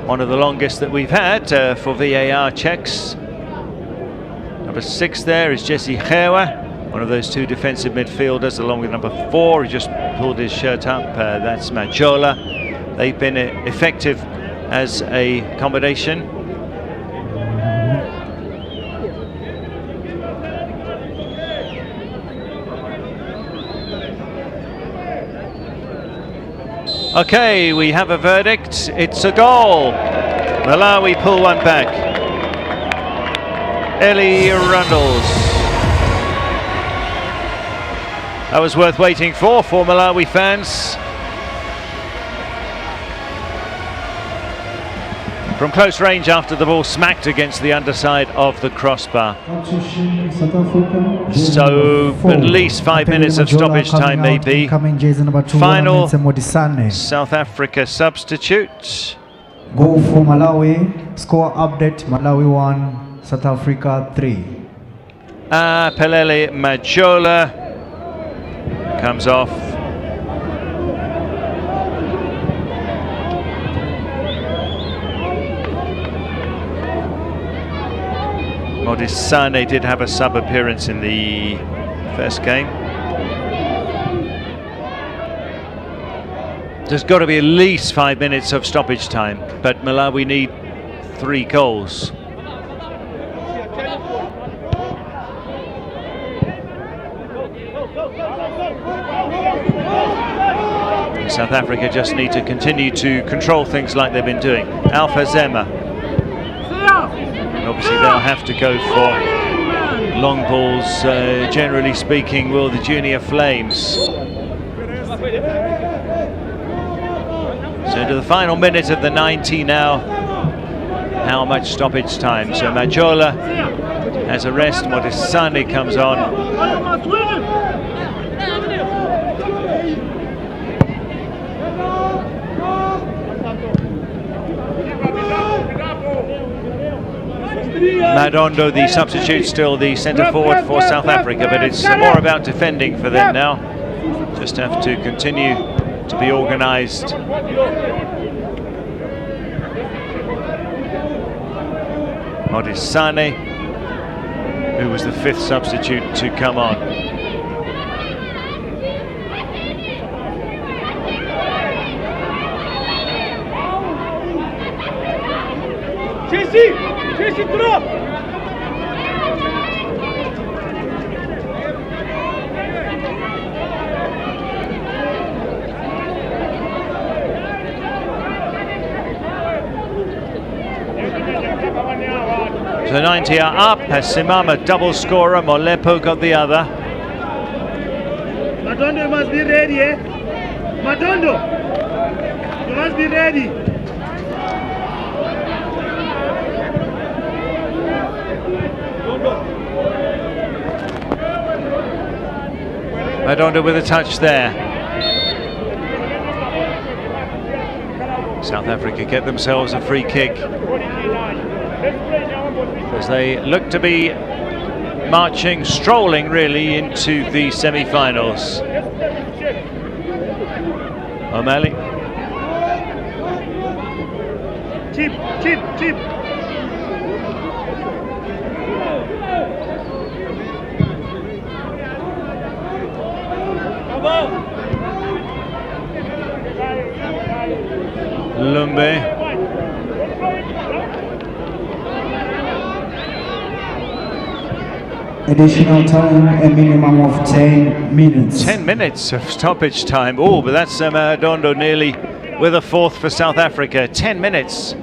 One of the longest that we've had for VAR checks. Number 6 there is Jesse Hewa, one of those two defensive midfielders, along with number 4, who just pulled his shirt up. That's Majola. They've been effective as a combination. Okay, we have a verdict. It's a goal. Malawi pull one back. Eli Rundles. That was worth waiting for Malawi fans. From close range after the ball smacked against the underside of the crossbar. So at least 5 minutes of stoppage time maybe. Final South Africa substitute. Goal for Malawi. Score update. Malawi 1, South Africa 3. Pelele Majola comes off. Modisane did have a sub appearance in the first game. There's got to be at least 5 minutes of stoppage time, but Malawi need 3 goals. South Africa just need to continue to control things like they've been doing. Alpha Zema. And obviously they'll have to go for long balls, generally speaking, will the Junior Flames. So into the final minute of the 90 now. How much stoppage time? So Majola has a rest, Modisane comes on. Madondo, the substitute, still the centre forward for South Africa, but it's more about defending for them now. Just have to continue to be organised. Modisane, who was the 5th substitute to come on. Jesse, drop! So 90 are up, Simama double scorer, Molepo got the other. Madondo must be ready, eh? Madondo, you must be ready. Madondo with a touch there. South Africa get themselves a free kick as they look to be marching, strolling really into the semi-finals. O'Malley. Chip. Lumbe. Additional time, a minimum of 10 minutes. 10 minutes of stoppage time. Oh, but that's Madondo nearly with a 4th for South Africa. 10 minutes.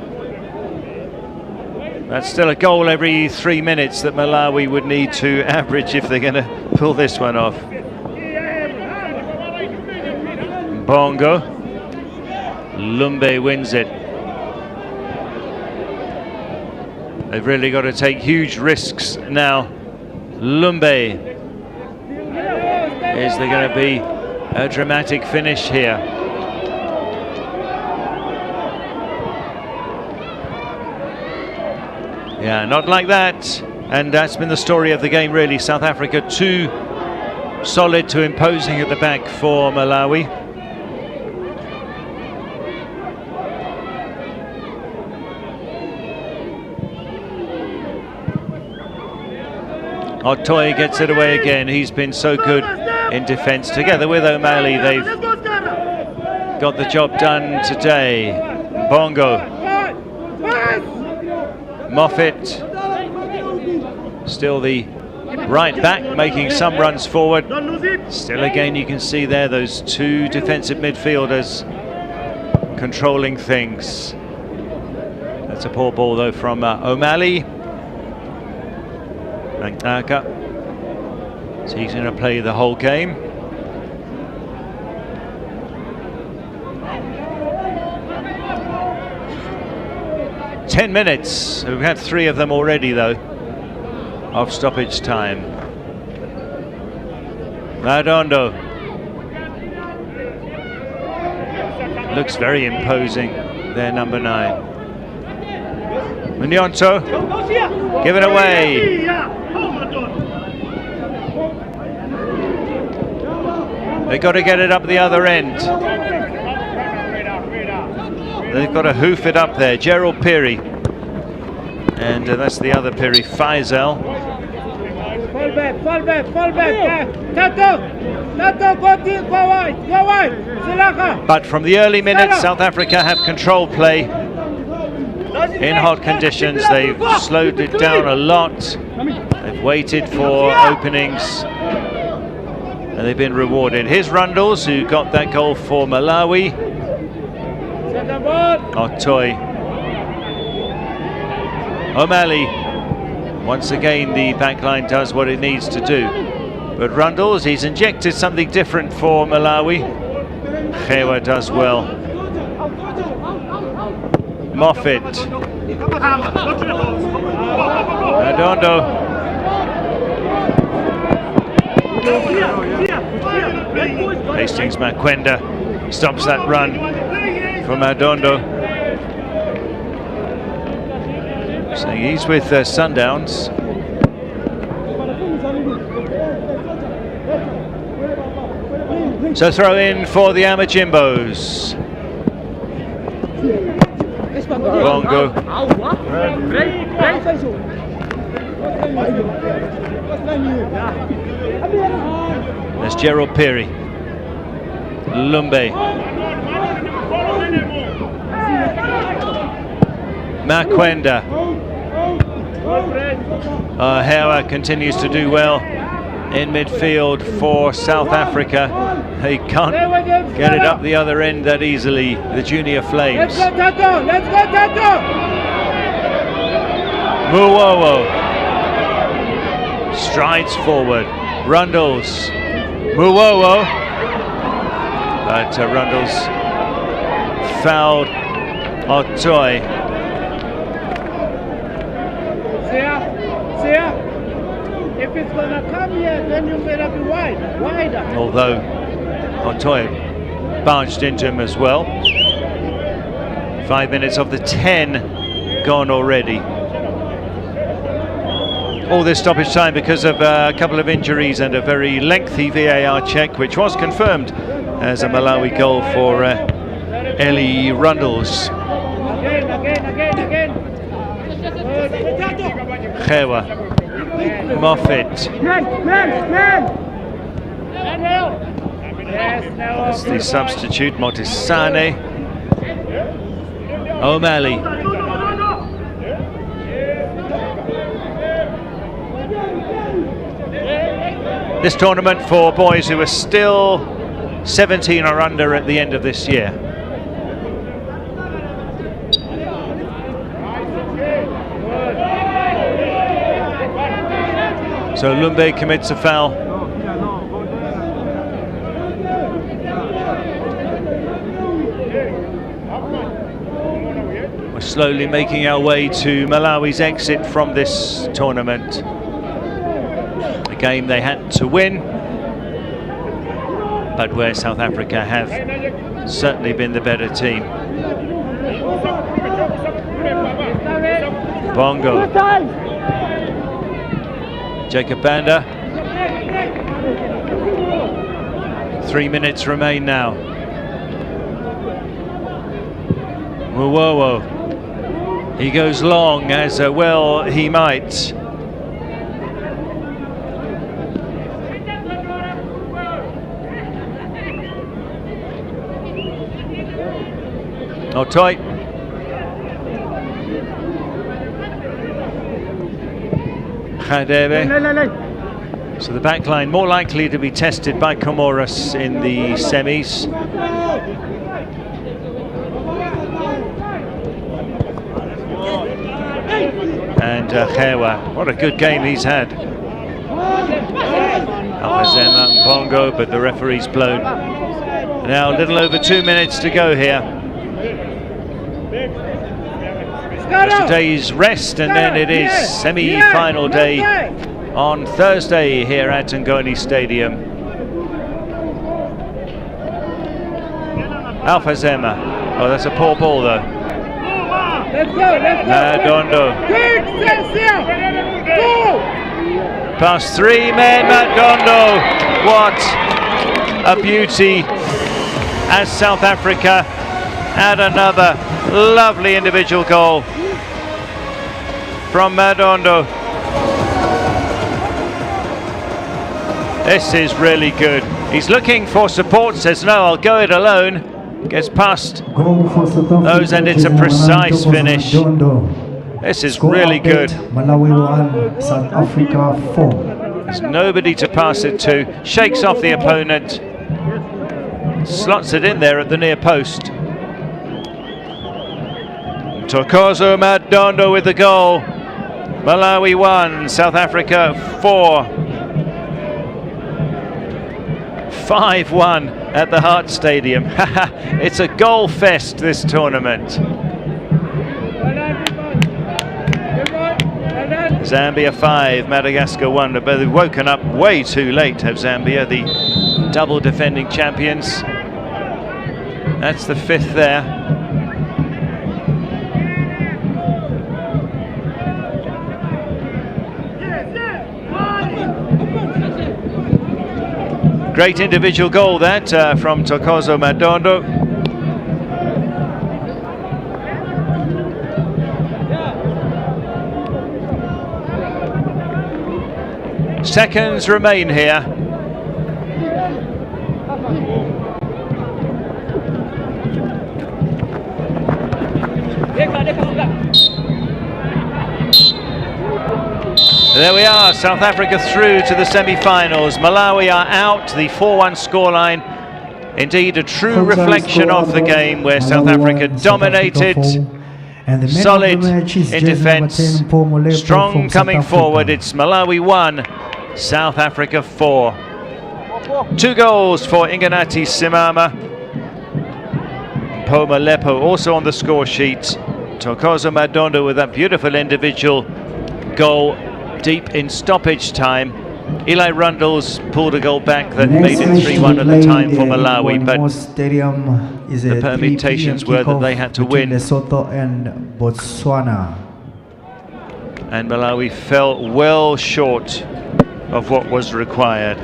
That's still a goal every 3 minutes that Malawi would need to average if they're going to pull this one off. Bongo. Lumbe wins it. They've really got to take huge risks now. Lumbe. Is there going to be a dramatic finish here? Yeah, not like that. And that's been the story of the game, really. South Africa too solid, too imposing at the back for Malawi. Otoy gets it away again. He's been so good in defence. Together with O'Malley, they've got the job done today. Bongo. Moffat. Still the right back, making some runs forward. Still again, you can see there those two defensive midfielders controlling things. That's a poor ball though from O'Malley. Rankaka. So he's going to play the whole game. Ten minutes. We've had 3 of them already though, of stoppage time. Madondo. Looks very imposing there, number 9. Munyonto. Give it away. They've got to get it up the other end. They've got to hoof it up there. Gerald Peary. And that's the other Peary, Faisal. Fall back. Tato, go wide. Silaka. But from the early minutes, South Africa have controlled play. In hot conditions, they've slowed it down a lot. They've waited for openings. And they've been rewarded. Here's Rundles, who got that goal for Malawi. Otoy. O'Malley. Once again, the back line does what it needs to do. But Rundles, he's injected something different for Malawi. Khewa does well. Moffat. Madondo. Hastings Makwenda stops that run from Madondo. So he's with Sundowns. So throw in for the Amajimbos. Bongo. There's Gerald Peary. Lumbe. Makwenda. Hewa continues to do well in midfield for South Africa. They can't get it up the other end that easily, the Junior Flames. Let's go, Tato! Muwowo strides forward. Rundles. Muwowo. But Rundles fouled Otoy. If it's gonna come here, then you better be wider. Although Otoy barged into him as well. 5 minutes of the 10 gone already. All this stoppage time because of a couple of injuries and a very lengthy VAR check, which was confirmed as a Malawi goal for Eli Rundles. Again. Khewa. Moffat. That's the substitute, Motisane. O'Malley. This tournament for boys who are still 17 or under at the end of this year. So Lumbe commits a foul. We're slowly making our way to Malawi's exit from this tournament. A game they had to win, but where South Africa have certainly been the better team. Bongo. Jacob Banda. 3 minutes remain now. Muwowo. He goes long, as well he might. Oh, tight. Khadebe. So the back line more likely to be tested by Comoros in the semis. And Khewa, what a good game he's had. Alfazema and Bongo, but the referee's blown. Now a little over 2 minutes to go here. Just a day's rest, and then it is semi-final day on Thursday here at Ngoni Stadium. Alfazema. Oh, that's a poor ball though. Madondo. Past 3 men, Madondo. What a beauty as South Africa had another lovely individual goal from Madondo. This is really good. He's looking for support, says no, I'll go it alone. Gets past those, and it's a precise finish. This is really good. Malawi 1, South Africa 4. There's nobody to pass it to. Shakes off the opponent. Slots it in there at the near post. Thokozo Madondo with the goal. Malawi 1, South Africa 4. 5-1 at the Hart Stadium. It's a goal fest, this tournament. Zambia 5, Madagascar 1. But they've woken up way too late, have Zambia, the double defending champions. That's the 5th there. Great individual goal that from Thokozo Madondo. Seconds remain here. There we are, South Africa through to the semi-finals. Malawi are out, the 4-1 scoreline. Indeed, a true reflection of the game where South Africa dominated. Solid in defence, strong coming forward. It's Malawi 1, South Africa 4. 2 goals for Inganati Simama. Poma Lepo also on the score sheet. Thokozo Madondo with that beautiful individual goal deep in stoppage time. Eli Rundles pulled a goal back that made it 3-1 at the time for Malawi, but the permutations were that they had to win. Lesotho and Botswana. And Malawi fell well short of what was required.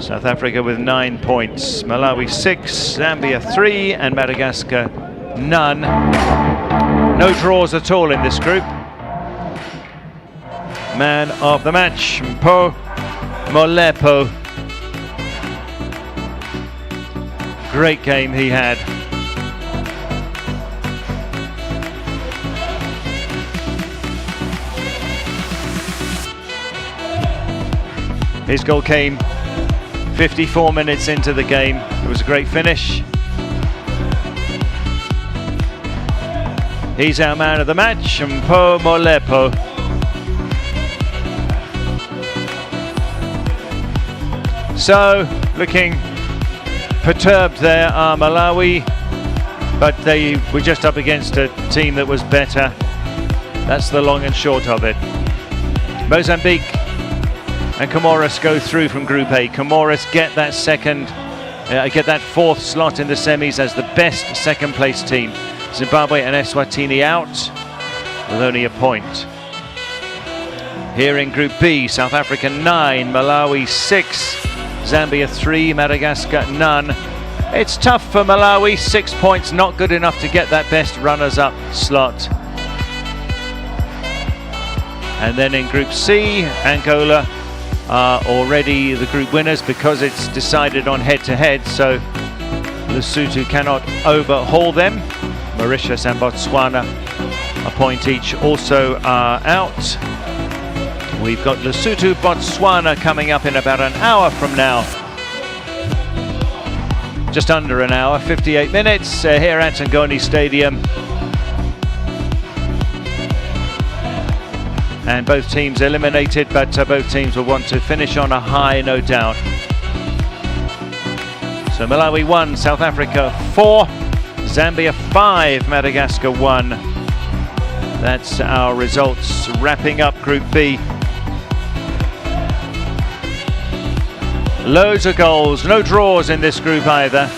South Africa with 9 points, Malawi 6, Zambia 3, and Madagascar none. No draws at all in this group. Man of the match, Mpo Molepo. Great game he had. His goal came 54 minutes into the game. It was a great finish. He's our man of the match, Mpo Molepo. So, looking perturbed there are Malawi, but they were just up against a team that was better. That's the long and short of it. Mozambique and Comoros go through from Group A. Comoros get that second get that 4th slot in the semis as the best 2nd place team. Zimbabwe and Eswatini out with only a point. Here in Group B, South Africa 9, Malawi 6, Zambia 3, Madagascar none. It's tough for Malawi, 6 points, not good enough to get that best runners-up slot. And then in Group C, Angola are already the group winners because it's decided on head-to-head, so Lesotho cannot overhaul them. Mauritius and Botswana, a point each, also are out. We've got Lesotho, Botswana coming up in about an hour from now. Just under an hour, 58 minutes here at Ngoni Stadium. And both teams eliminated, but both teams will want to finish on a high, no doubt. So Malawi 1, South Africa 4, Zambia 5, Madagascar 1. That's our results wrapping up Group B. Loads of goals, no draws in this group either.